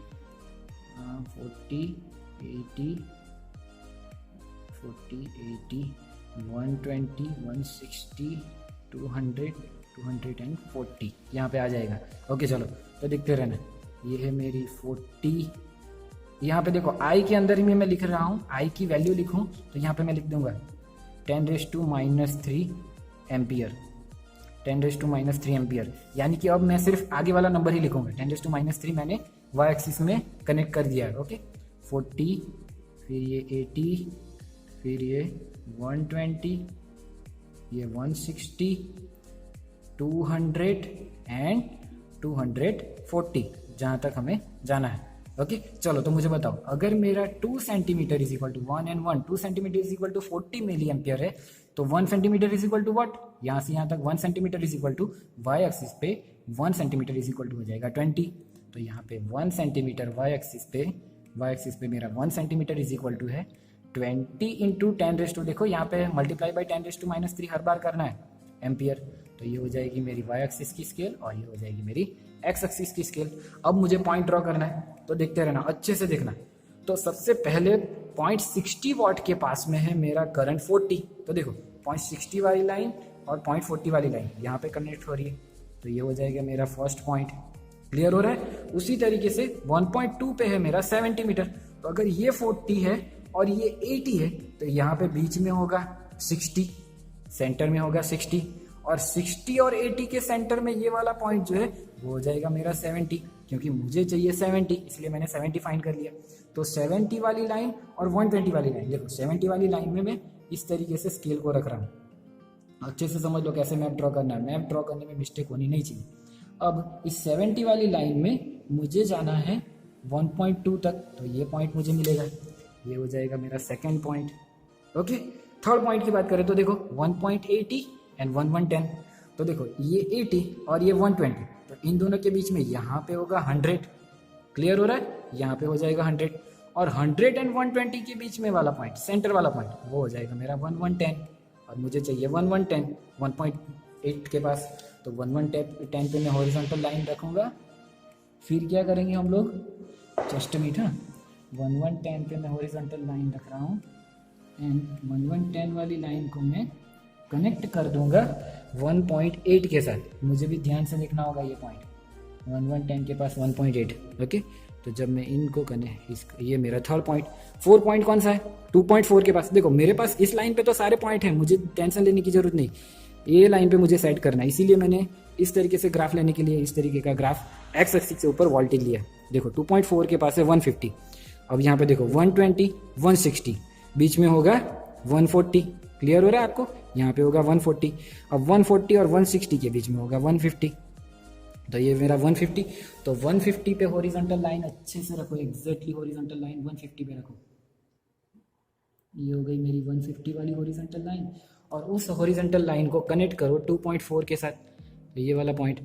120, 160, 200, 240 यहाँ पे आ जाएगा। ओके चलो, तो देखते रहना। ये है मेरी 40। यहाँ पे देखो आई के अंदर ही मैं लिख रहा हूँ, आई की वैल्यू लिखूँ तो यहाँ पे मैं लिख दूंगा 10⁻³ एम्पियर, 10⁻³ एम्पियर। यानी कि अब मैं सिर्फ आगे वाला नंबर ही लिखूंगा, 10⁻³ मैंने वाई एक्सिस में कनेक्ट कर दिया है। ओके 40, फिर ये 80, फिर ये 120, ये 160, 200 एंड 240 जहाँ तक हमें जाना है। ओके चलो तो मुझे बताओ, अगर मेरा 2 centimetre is equal to 1 and 1, 2 centimetre is equal to 40 milliampere है, तो 1 centimetre is equal to what, यहाँ से यहाँ तक 1 centimetre is equal to Y axis पे 1 सेंटीमीटर इज इक्वल टू हो जाएगा 20। तो यहाँ पे 1 सेंटीमीटर वाई एक्सिस पे मेरा 1 सेंटीमीटर इज इक्वल टू है 20 इंटू 10 देखो यहाँ पे मल्टीप्लाई बाई 10⁻³ हर बार करना है एम्पियर। तो ये हो जाएगी मेरी वाई एक्सिस की स्केल और ये हो जाएगी मेरी एक्स एक्सिस की स्केल। अब मुझे पॉइंट ड्रॉ करना है, तो देखते रहना, अच्छे से देखना। तो सबसे पहले पॉइंट 60 वॉट के पास में है मेरा करंट 40। तो देखो पॉइंट 60 वाली लाइन और पॉइंट 40 वाली लाइन यहाँ पे कनेक्ट हो रही है, तो ये हो जाएगा मेरा फर्स्ट पॉइंट। क्लियर हो रहा है? उसी तरीके से 1.2 पे है मेरा 70 मीटर। तो अगर ये 40 है और ये 80 है, तो यहाँ पे बीच में होगा 60, सेंटर में होगा 60, और 60 और 80 के सेंटर में ये वाला पॉइंट जो है वो हो जाएगा मेरा 70, क्योंकि मुझे चाहिए 70, इसलिए मैंने 70 फाइंड कर लिया। तो 70 वाली लाइन और 120 वाली लाइन, देखो 70 वाली लाइन में मैं इस तरीके से स्केल को रख रहा हूँ। अच्छे से समझ लो कैसे मैप ड्रॉ करना है, मैप ड्रॉ करने में मिस्टेक होनी नहीं चाहिए। अब इस 70 वाली लाइन में मुझे जाना है 1.2 तक, तो ये पॉइंट मुझे मिलेगा, ये हो जाएगा मेरा second point. Okay third point की बात करें तो देखो 1.80 एंड 110, तो देखो ये 80 और ये 120, तो इन दोनों के बीच में यहाँ पे होगा 100। क्लियर हो रहा है? यहाँ पे हो जाएगा 100, और 100 एंड 120 के बीच में वाला पॉइंट, सेंटर वाला पॉइंट, वो हो जाएगा मेरा 1110, और मुझे चाहिए 1110 1.8 के पास। तो 1110 पे मैं हॉरिजॉन्टल लाइन रखूँगा। फिर क्या करेंगे हम लोग, जस्ट मिनट, हाँ 1110 पे मैं हॉरिजॉन्टल लाइन रख रहा हूँ एंड 1110 वाली लाइन को मैं कनेक्ट कर दूंगा 1.8 के साथ। मुझे भी ध्यान से लिखना होगा ये पॉइंट, 1110 के पास 1.8। ओके तो जब मैं इनको ये मेरा थर्ड पॉइंट। फोर्थ पॉइंट कौन सा है, 2.4 के पास। देखो मेरे पास इस लाइन पे तो सारे पॉइंट हैं, मुझे टेंशन लेने की जरूरत नहीं, ये लाइन पे मुझे सेट करना है, इसीलिए मैंने इस तरीके से ग्राफ लेने के लिए इस तरीके का ग्राफ एक्स एक्सिस से ऊपर वोल्टेज लिया। देखो 2.4 के पास है 150, अब यहाँ पे देखो 120 160, बीच में होगा 140। क्लियर हो रहा है आपको? यहाँ पे होगा 140, अब 140 और 160 के बीच में होगा 150, तो ये मेरा 150। तो 150 पे हॉरिजॉन्टल लाइन अच्छे से रखो, एग्जैक्टली हॉरिजॉन्टल लाइन 150 पे रखो। ये हो गई मेरी 150 वाली हॉरिजॉन्टल लाइन, और उस हॉरिजॉन्टल लाइन को कनेक्ट करो 2.4 के साथ। तो ये वाला पॉइंट,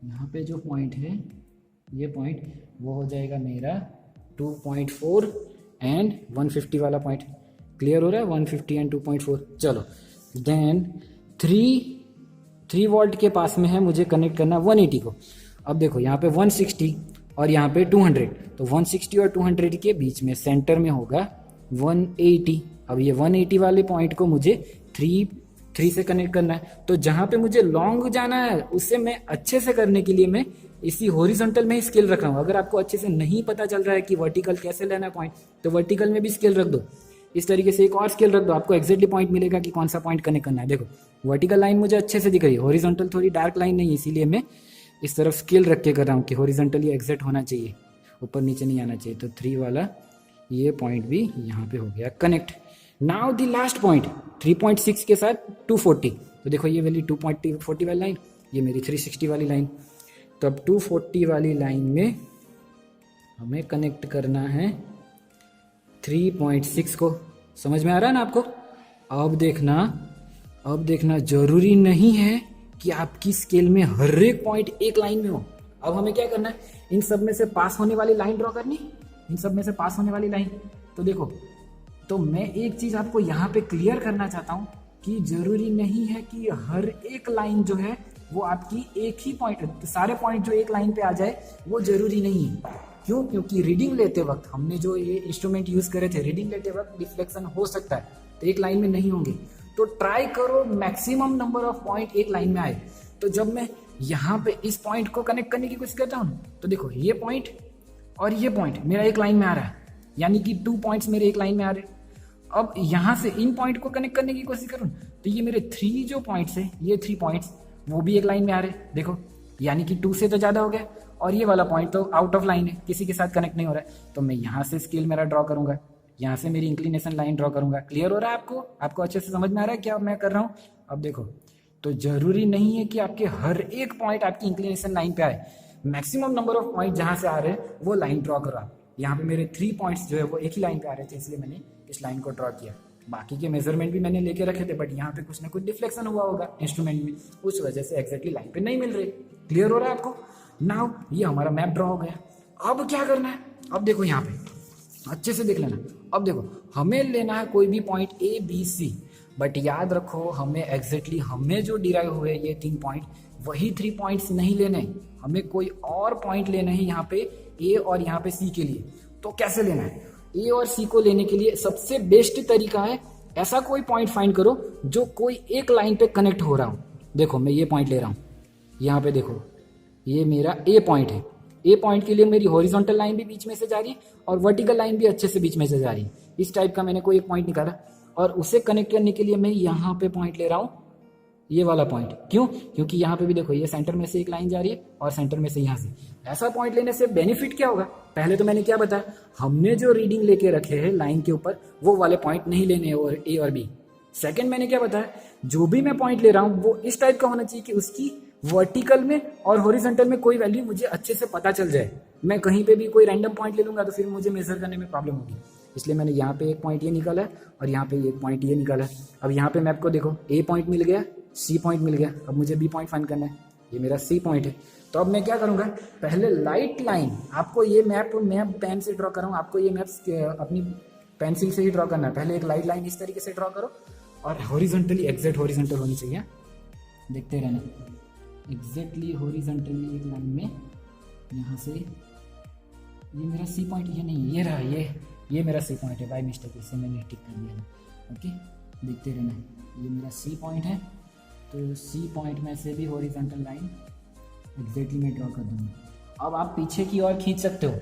यहाँ पे जो पॉइंट है ये पॉइंट, वो हो जाएगा मेरा 2.4 एंड 150 वाला पॉइंट। क्लियर हो रहा है? 150 एंड 2.4। चलो देन 3 वोल्ट के पास में है, मुझे कनेक्ट करना 180 को। अब देखो यहाँ पे 160 और यहाँ पे 200, तो 160 और 200 के बीच में सेंटर में होगा 180। अब ये 180 वाले पॉइंट को मुझे 3 से कनेक्ट करना है। तो जहाँ पे मुझे लॉन्ग जाना है उससे मैं अच्छे से करने के लिए मैं इसी हॉरिजॉन्टल में ही स्केल रख रहा हूँ। अगर आपको अच्छे से नहीं पता चल रहा है कि वर्टिकल कैसे लेना है पॉइंट, तो वर्टिकल में भी स्केल रख दो, इस तरीके से एक और स्केल रख दो, आपको एक्जैक्टली पॉइंट मिलेगा कि कौन सा पॉइंट कनेक्ट करना है। देखो वर्टिकल लाइन मुझे अच्छे से दिख रही है, हॉरिजॉन्टल थोड़ी डार्क लाइन नहीं है, इसीलिए मैं इस तरफ स्केल रख के कर रहा हूँ कि हॉरिजॉन्टल ये एग्जैक्ट होना चाहिए, ऊपर नीचे नहीं आना चाहिए। तो 3 वाला ये पॉइंट भी यहाँ पे हो गया connect. Now the last point 3.6 के साथ 240, तो देखो ये वाली 2.40 वाली लाइन, ये मेरी 360 वाली लाइन। तो अब 240 वाली लाइन में हमें कनेक्ट करना है 3.6 को। समझ में आ रहा है ना आपको? अब देखना जरूरी नहीं है कि आपकी स्केल में हर एक पॉइंट एक लाइन में हो। अब हमें क्या करना है, इन सब में से पास होने वाली लाइन ड्रॉ करनी, इन सब में से पास होने वाली लाइन। तो देखो, तो मैं एक चीज आपको यहाँ पे क्लियर करना चाहता हूँ कि जरूरी नहीं है कि हर एक लाइन जो है वो आपकी एक ही पॉइंट, सारे पॉइंट जो एक लाइन पे आ जाए वो जरूरी नहीं है। क्यों? क्योंकि रीडिंग लेते वक्त हमने जो ये इंस्ट्रूमेंट यूज करे थे, रीडिंग लेते वक्त डिफ्लेक्शन हो सकता है, तो एक लाइन में नहीं होंगे। तो ट्राई करो मैक्सिमम नंबर ऑफ पॉइंट एक लाइन में आए। तो जब मैं यहाँ पे इस पॉइंट को कनेक्ट करने की कोशिश करता हूँ, तो देखो ये पॉइंट और ये पॉइंट मेरा एक लाइन में आ रहा है, यानी कि 2 पॉइंट्स मेरे एक लाइन में आ रहे हैं। अब यहाँ से इन पॉइंट को कनेक्ट करने की कोशिश करूँ, तो ये मेरे 3 जो पॉइंट्स है, ये 3 पॉइंट्स वो भी एक लाइन में आ रहे हैं। देखो यानी कि 2 से तो ज़्यादा हो गया, और ये वाला पॉइंट तो आउट ऑफ लाइन है, किसी के साथ कनेक्ट नहीं हो रहा है। तो मैं यहाँ से स्केल मेरा ड्रॉ करूंगा, यहाँ से मेरी इंक्लिनेशन लाइन ड्रॉ करूंगा। क्लियर हो रहा है आपको? आपको अच्छे से समझ में आ रहा है क्या मैं कर रहा हूँ? अब देखो, तो जरूरी नहीं है कि आपके हर एक पॉइंट आपकी इंक्लिनेशन लाइन पे आए, मैक्सिमम नंबर ऑफ पॉइंट जहाँ से आ रहे हैं वो लाइन ड्रॉ करो आप। यहाँ पे मेरे 3 पॉइंट्स जो है वो एक ही लाइन पे आ रहे थे, इसलिए मैंने इस लाइन को ड्रॉ किया। बाकी के मेजरमेंट भी मैंने लेके रखे थे, बट यहाँ पे कुछ ना कुछ डिफ्लेक्शन हुआ होगा इंस्ट्रूमेंट में, उस वजह से एग्जैक्टली लाइन पे नहीं मिल रही। क्लियर हो रहा है आपको? नाउ ये हमारा मैप ड्रॉ हो गया। अब क्या करना है? अब देखो यहाँ पे अच्छे से देख लेना। अब देखो, हमें लेना है कोई भी point A B C, but याद रखो हमें एग्जैक्टली हमें जो डिराइव हुए ये 3 पॉइंट, वही 3 पॉइंट्स नहीं लेने, हमें कोई और पॉइंट लेना है यहाँ पे ए और यहाँ पे सी के लिए। तो कैसे लेना है? ए और सी को लेने के लिए सबसे बेस्ट तरीका है, ऐसा कोई पॉइंट फाइंड करो जो कोई एक लाइन पे कनेक्ट हो रहा हो। देखो मैं ये पॉइंट ले रहा हूँ, यहाँ पे देखो ये मेरा ए पॉइंट है। ए पॉइंट के लिए मेरी हॉरिजॉन्टल लाइन भी बीच में से जा रही है और वर्टिकल लाइन भी अच्छे से बीच में से जा रही है। इस टाइप का मैंने कोई एक पॉइंट निकाला और उसे कनेक्ट करने के लिए मैं यहाँ पे पॉइंट ले रहा हूँ, ये वाला पॉइंट। क्यों? क्योंकि यहाँ पे भी देखो ये सेंटर में से एक लाइन जा रही है और सेंटर में से यहाँ से। ऐसा पॉइंट लेने से बेनिफिट क्या होगा? पहले तो मैंने क्या बताया, हमने जो रीडिंग लेके रखे हैं लाइन के ऊपर वो वाले पॉइंट नहीं लेने और ए और बी। सेकंड मैंने क्या बताया, जो भी मैं पॉइंट ले रहा हूँ वो इस टाइप का होना चाहिए कि उसकी वर्टिकल में और हॉरिजॉन्टल में कोई वैल्यू मुझे अच्छे से पता चल जाए। मैं कहीं पे भी कोई रैंडम पॉइंट ले लूंगा तो फिर मुझे मेजर करने में प्रॉब्लम होगी। इसलिए मैंने यहाँ पे एक पॉइंट ये निकाला और यहाँ पे एक पॉइंट ये निकाला। अब यहाँ पे मैप को देखो, ए पॉइंट मिल गया, सी पॉइंट मिल गया, अब मुझे बी पॉइंट फाइंड करना है। ये मेरा सी पॉइंट है। तो अब मैं क्या करूँगा, पहले लाइट लाइन, आपको ये मैप मैं पेन से ड्रॉ कर रहा हूँ, आपको ये मैप अपनी पेंसिल से ही ड्रॉ करना है। पहले एक लाइट लाइन इस तरीके से ड्रॉ करो और हॉरिजॉन्टली एग्जैक्ट हॉरिजॉन्टल होनी चाहिए, देखते रहना। एग्जैक्टली हॉरिजॉन्टली एक लाइन में यहाँ से, ये मेरा सी पॉइंट, ये नहीं, ये रहा, ये मेरा सी पॉइंट है, बाय मिस्टेक इसे मैंने टिक कर दिया। ओके, देखते रहना, ये मेरा सी पॉइंट है। तो सी पॉइंट में से भी हॉरिजॉन्टल लाइन एग्जैक्टली मैं ड्रॉ कर दूँगा। अब आप पीछे की ओर खींच सकते हो,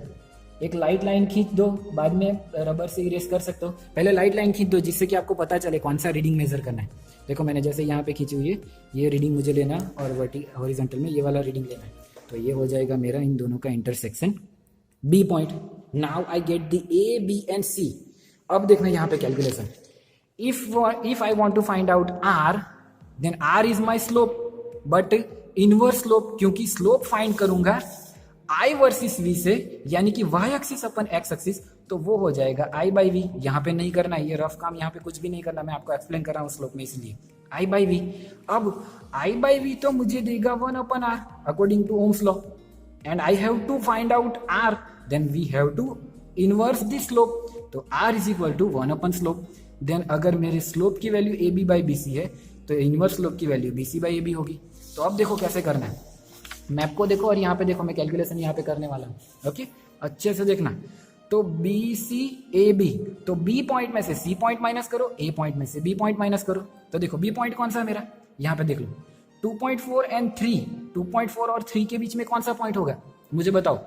एक लाइट लाइन खींच दो, बाद में रबर से इरेज कर सकते हो। पहले लाइट लाइन खींच दो जिससे कि आपको पता चले कौन सा रीडिंग मेजर करना है। देखो मैंने जैसे यहाँ पे खींची हुई है, ये रीडिंग मुझे लेना और हॉरिजॉन्टल में ये वाला रीडिंग लेना है। तो ये हो जाएगा मेरा इन दोनों का intersection, B point. Now I get the A B and C. अब देखना यहाँ पे calculation, if I want to find out R, then R is my slope, but inverse slope, क्योंकि स्लोप फाइंड करूंगा आई वर्सेस वी से, यानी कि Y axis upon X axis, तो वो हो जाएगा आई बाई वी। यहाँ पे नहीं करना, ये रफ काम यहाँ पे कुछ भी नहीं करना, मैं आपको एक्सप्लेन कर रहा हूँ स्लोप में, इसलिए आई बाई वी। अब आई बाई वी तो मुझे देगा 1/r according to Ohm's law, and I have to find out R, then we have to inverse the slope. तो r is equal to 1 slope. देन अगर मेरे स्लोप की value A B by B C है तो inverse slope की value B C by A B होगी। तो अब देखो कैसे करना है, मैप को देखो और यहाँ पे देखो मैं कैलकुलेशन यहाँ पे करने वाला हूँ। ओके, अच्छे से देखना। तो बी सी ए बी, तो बी पॉइंट में से सी पॉइंट माइनस करो, ए पॉइंट में से बी पॉइंट माइनस करो। तो देखो बी पॉइंट कौन सा है मेरा, यहाँ पे देख लो 2.4 एंड 3, 2.4 और 3 के बीच में कौन सा पॉइंट होगा मुझे बताओ।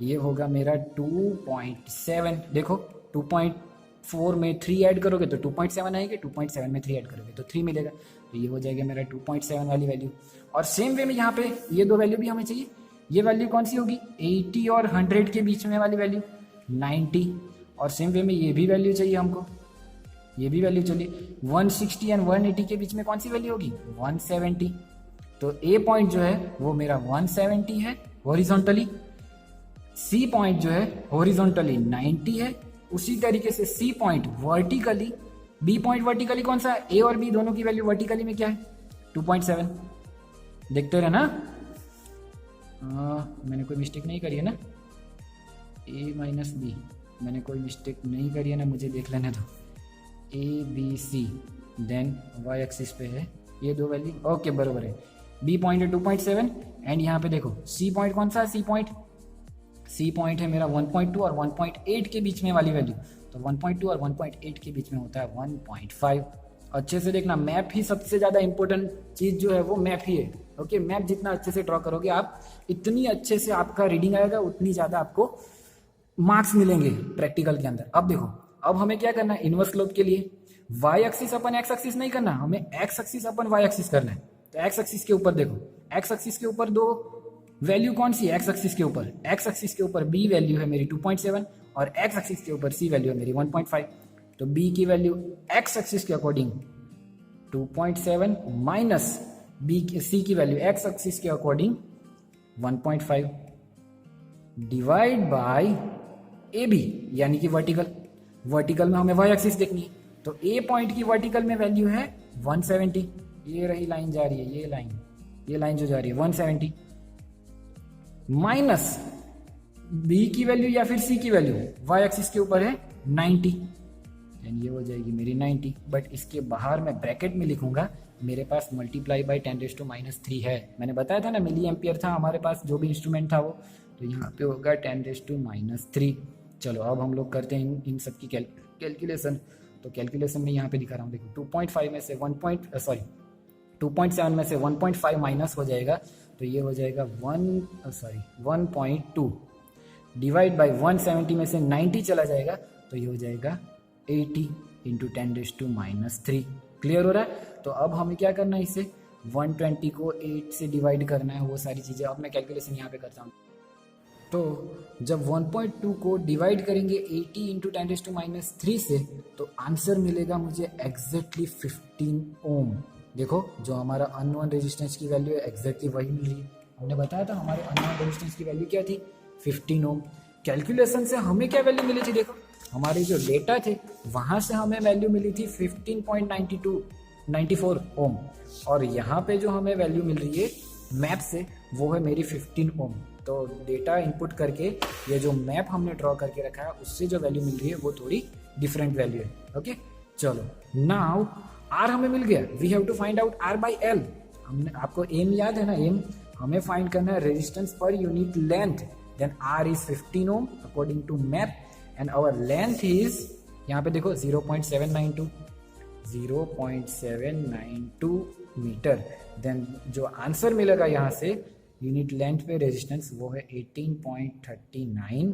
ये होगा मेरा 2.7। देखो 2.4 में 3 ऐड करोगे तो 2.7 आएगी, 2.7 में 3 ऐड करोगे तो 3 मिलेगा। तो ये हो जाएगा मेरा 2.7 वाली वैल्यू। और सेम वे में यहाँ पे ये दो वैल्यू भी हमें चाहिए। ये वैल्यू कौन सी होगी, 80 और 100 के बीच में वाली वैल्यू 90। और सेम वे में ये भी वैल्यू चाहिए हमको, ये भी वैल्यू चाहिए। 160 एंड 180 के बीच में कौन सी वैल्यू होगी, 170। तो ए पॉइंट जो है वो मेरा 170 है हॉरिजॉन्टली, सी पॉइंट जो है हॉरिजॉन्टली 90 है। उसी तरीके से C point vertically, B point vertically कौन सा है, ए और बी दोनों की वैल्यू वर्टिकली में क्या है 2.7। देखते रहे ना, मैंने कोई मिस्टेक नहीं करी है ना, ए माइनस बी मैंने कोई मिस्टेक नहीं करी है ना, मुझे देख लेने दो। A B C, then Y axis पे है ये दो वैल्यू, ओके बराबर है। बी पॉइंट है 2.7 एंड यहाँ पे देखो सी पॉइंट कौन सा है, सी पॉइंट है मेरा 1.2 और 1.8 के बीच में वाली वैल्यू। तो 1.2 और 1.8 के बीच में होता है 1.5। अच्छे से देखना, मैप ही सबसे ज़्यादा इंपॉर्टेंट चीज़ जो है वो मैप ही है। ओके, मैप जितना अच्छे से ड्रॉ करोगे आप, इतनी अच्छे से आपका रीडिंग आएगा, उतनी ज़्यादा आपको मार्क्स मिलेंगे प्रैक्टिकल के अंदर। अब देखो, अब हमें क्या करना है, इनवर्स स्लोप के लिए Y axis upon X axis नहीं करना, हमें एक्स एक्सिस अपन वाई एक्सिस करना है। तो एक्स एक्सिस के ऊपर देखो, एक्स एक्सिस के ऊपर दो वैल्यू कौन सी है एक्स एक्सिस के ऊपर, एक्स एक्सिस के ऊपर बी वैल्यू है मेरी 2.7 और एक्स एक्सिस के ऊपर सी वैल्यू है मेरी 1.5। तो बी की वैल्यू एक्स एक्सिस के अकॉर्डिंग 2.7 माइनस बी सी की वैल्यू एक्स एक्सिस के according 1.5 divide by A B यानी कि वर्टिकल, वर्टिकल में हमें वाई एक्सिस देखनी है। तो ए पॉइंट की वर्टिकल में वैल्यू है 170, ये रही लाइन जा रही है, ये लाइन जो जा रही है 170 माइनस बी की वैल्यू या फिर सी की वैल्यू वाई एक्सिस के ऊपर है 90 एंड ये हो जाएगी मेरी 90। बट इसके बाहर मैं ब्रैकेट में लिखूंगा मेरे पास मल्टीप्लाई बाय 10⁻³ है। मैंने बताया था ना मिली एम्पियर था हमारे पास जो भी इंस्ट्रूमेंट था वो, तो यहाँ पे होगा 10⁻³ चलो अब हम लोग करते हैं इन सब की कैलकुलेशन। तो कैलकुलेशन में यहाँ पे दिखा रहा हूँ, देखो 2.5 में से 2.7 में से 1.5 माइनस हो जाएगा तो ये हो जाएगा 1.2 डिवाइड बाय 170 में से 90 चला जाएगा तो ये हो जाएगा 80 इंटू 10⁻³ क्लियर हो रहा है। तो अब हमें क्या करना है, इसे 120 को 8 से डिवाइड करना है, वो सारी चीज़ें अब मैं कैलकुलेशन यहाँ पे करता हूँ। तो जब 1.2 को डिवाइड करेंगे 80 इंटू 10⁻³ से तो आंसर मिलेगा मुझे एग्जैक्टली 15 ओम। देखो जो हमारा अननोन रेजिस्टेंस की वैल्यू है एग्जैक्टली वही मिल रही है। हमने बताया था हमारे अननोन रेजिस्टेंस की वैल्यू क्या थी 15 ओम। कैलकुलेशन से हमें क्या वैल्यू मिली थी, देखो हमारे जो डेटा थे वहाँ से हमें वैल्यू मिली थी 15.94 ओम और यहाँ पे जो हमें वैल्यू मिल रही है मैप से वो है मेरी 15 ओम। तो डेटा इनपुट करके ये जो मैप हमने ड्रॉ करके रखा है उससे जो वैल्यू मिल रही है वो थोड़ी डिफरेंट वैल्यू है। ओके चलो नाउ आर हमें मिल गया, we have to find out R by L. हमने आपको एम याद है ना, एम हमें फाइंड करना है resistance per unit length, then R is 15 ohm according to map and our length is यहाँ पे देखो 0.792 मीटर। देन जो आंसर मिलेगा यहाँ से यूनिट लेंथ पे रेजिस्टेंस वो है 18.39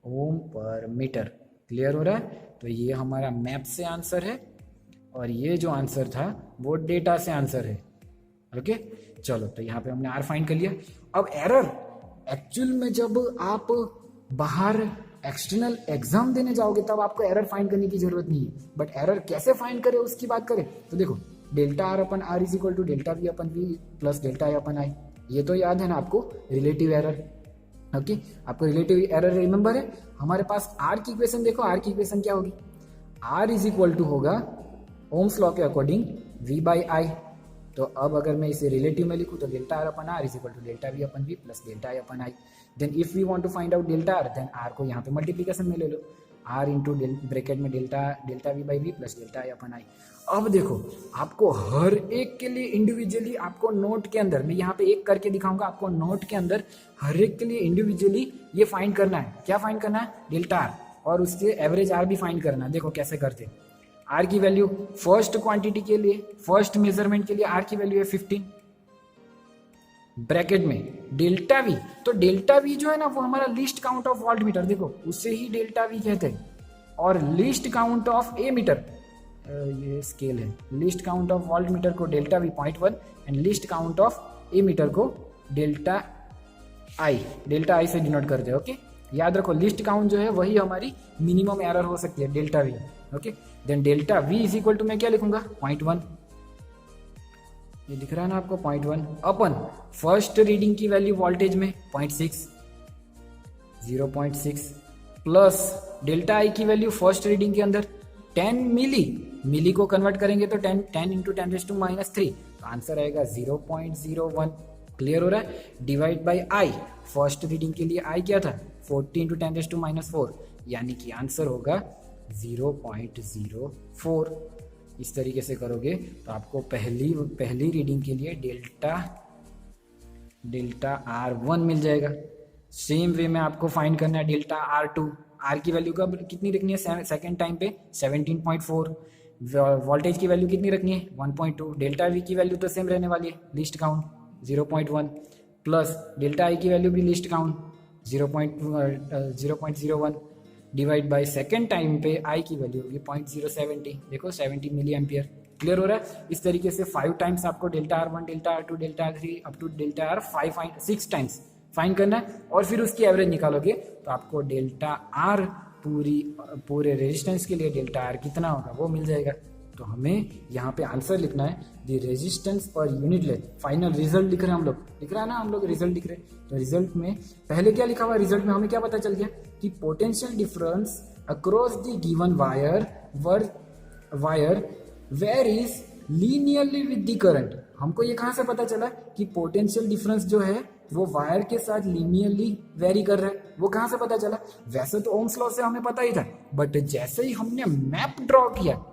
ओम पर मीटर। क्लियर हो रहा है। तो ये हमारा मैप से आंसर है और ये जो आंसर था वो डेटा से आंसर है। ओके चलो तो यहाँ पे हमने आर फाइंड कर लिया। अब एरर एक्चुअल में जब आप बाहर एक्सटर्नल एग्जाम देने जाओगे तब आपको एरर फाइंड करने की जरूरत नहीं है, बट एरर कैसे फाइंड करें उसकी बात करें तो देखो delta R upon R is equal to delta V upon V plus delta I upon I, ये तो याद है ना आपको रिलेटिव एरर। ओके आपको रिलेटिव एरर रिमेंबर है। हमारे पास आर की इक्वेशन देखो, आर की इक्वेशन क्या होगी, आर इज इक्वल टू होगा ओम्स लॉ के अकॉर्डिंग वी बाई आई। तो अब अगर मैं इसे रिलेटिव में लिखूं तो delta R upon R is equal to delta V upon V plus delta I upon I. Then if we want to find out delta R then R को यहाँ पे मल्टीप्लीकेशन में ले लो, आर इंटू ब्रैकेट में delta V by V plus delta I upon I. अब देखो आपको हर एक के लिए इंडिविजुअली आपको नोट के अंदर, मैं यहाँ पे एक करके दिखाऊंगा, आपको नोट के अंदर हर एक के लिए इंडिविजुअली ये फाइंड करना है। क्या फाइंड करना है, डेल्टा आर और उसके एवरेज आर भी फाइंड करना है। देखो कैसे करते, आर की वैल्यू फर्स्ट क्वांटिटी के लिए, फर्स्ट मेजरमेंट के लिए आर की वैल्यू है 15 ब्रैकेट में डेल्टा वी। तो डेल्टा वी जो है ना वो हमारा least count of voltmeter, देखो उसे ही डेल्टा वी कहते हैं। और least count of ammeter, ये स्केल है, least count of voltmeter को delta V 0.1 and least count of ammeter को डेल्टा आई से डिनोट करते हैं। ओके याद रखो लिस्ट काउंट जो है वही हमारी मिनिमम एरर हो सकती है, delta V. Okay then delta V is equal to मैं क्या लिखूंगा 0.1, ये दिख रहा है ना आपको 0.1 अपन फर्स्ट रीडिंग की वैल्यू वोल्टेज में 0.6 प्लस डेल्टा आई की वैल्यू फर्स्ट रीडिंग के अंदर 10 मिली को कन्वर्ट करेंगे तो 10 इंटू 10⁻³ तो आंसर आएगा 0.01। क्लियर हो रहा है। Divide by I, first reading के लिए आई क्या था 40 इंटू 10⁻⁴, यानी कि आंसर होगा 0.04। इस तरीके से करोगे तो आपको पहली रीडिंग के लिए डेल्टा R1 मिल जाएगा। सेम वे में आपको फाइंड करना है डेल्टा R2, आर की वैल्यू का कितनी रखनी है सेकेंड टाइम पे 17.4, वोल्टेज की वैल्यू कितनी रखनी है 1.2, डेल्टा वी की वैल्यू तो सेम रहने वाली है लिस्ट काउंट 0.1 प्लस डेल्टा आई की वैल्यू भी list count 0.01 divide by second time पे आई की वैल्यू होगी 0.070, देखो 70 मिली एम्पियर। क्लियर हो रहा है। इस तरीके से 5 टाइम्स आपको delta R1, delta R2, delta R3 up to delta R 6 times find करना है और फिर उसकी एवरेज निकालोगे तो आपको डेल्टा आर पूरे रेजिस्टेंस के लिए डेल्टा आर कितना होगा वो मिल जाएगा। तो हमें यहाँ पे आंसर लिखना है the resistance per unit length. Final result लिख रहे हैं हम लोग, लिख रहा है ना हम लोग रिजल्ट लिख रहे हैं। तो रिजल्ट में पहले क्या लिखा हुआ, रिजल्ट में हमें क्या पता चल गया कि potential difference across the given wire where is linearly with the current. हमको ये कहाँ से पता चला कि पोटेंशियल डिफरेंस जो है वो वायर के साथ लीनियरली वेरी कर रहा है, वो कहाँ से पता चला? वैसे तो ओम्स लॉ से हमें पता ही था, बट जैसे ही हमने मैप ड्रॉ किया,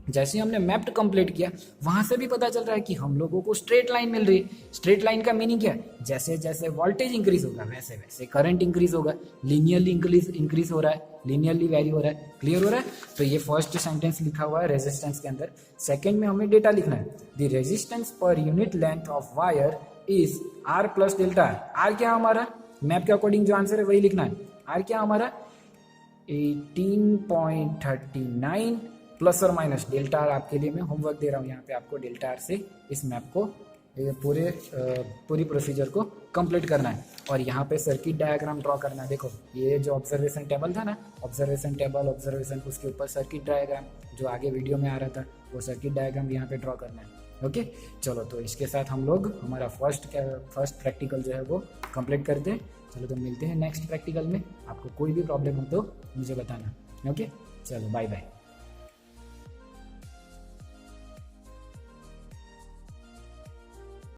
जैसे हमने मैप कंप्लीट किया, वहां से भी पता चल रहा है कि हम लोगों को स्ट्रेट लाइन मिल रही है। स्ट्रेट लाइन का मीनिंग क्या है? जैसे जैसे वोल्टेज इंक्रीज होगा वैसे वैसे करंट इंक्रीज होगा, लीनियरली इंक्रीज हो रहा है, लीनियरली वेरी हो रहा है। क्लियर हो रहा है? तो ये फर्स्ट सेंटेंस लिखा हुआ है रेजिस्टेंस के अंदर। सेकंड में हमें डेटा लिखना है, the resistance per unit length of wire is R plus delta R. R क्या हमारा? मैप के अकॉर्डिंग जो आंसर है वही लिखना है। आर क्या हमारा? 18.39 प्लस और माइनस डेल्टा आर। आपके लिए मैं होमवर्क दे रहा हूँ यहाँ पे, आपको डेल्टा आर से इस मैप को पूरी प्रोसीजर को कंप्लीट करना है और यहाँ पे सर्किट डायग्राम ड्रॉ करना है। देखो ये जो ऑब्जर्वेशन टेबल था ना, ऑब्जर्वेशन टेबल ऑब्जर्वेशन, उसके ऊपर सर्किट डायग्राम जो आगे वीडियो में आ रहा था वो सर्किट डायग्राम यहाँ पे ड्रॉ करना है। ओके चलो, तो इसके साथ हम लोग हमारा फर्स्ट प्रैक्टिकल जो है वो कंप्लीट करते हैं। चलो तो मिलते हैं नेक्स्ट प्रैक्टिकल में। आपको कोई भी प्रॉब्लम हो तो मुझे बताना। ओके चलो बाय बाय।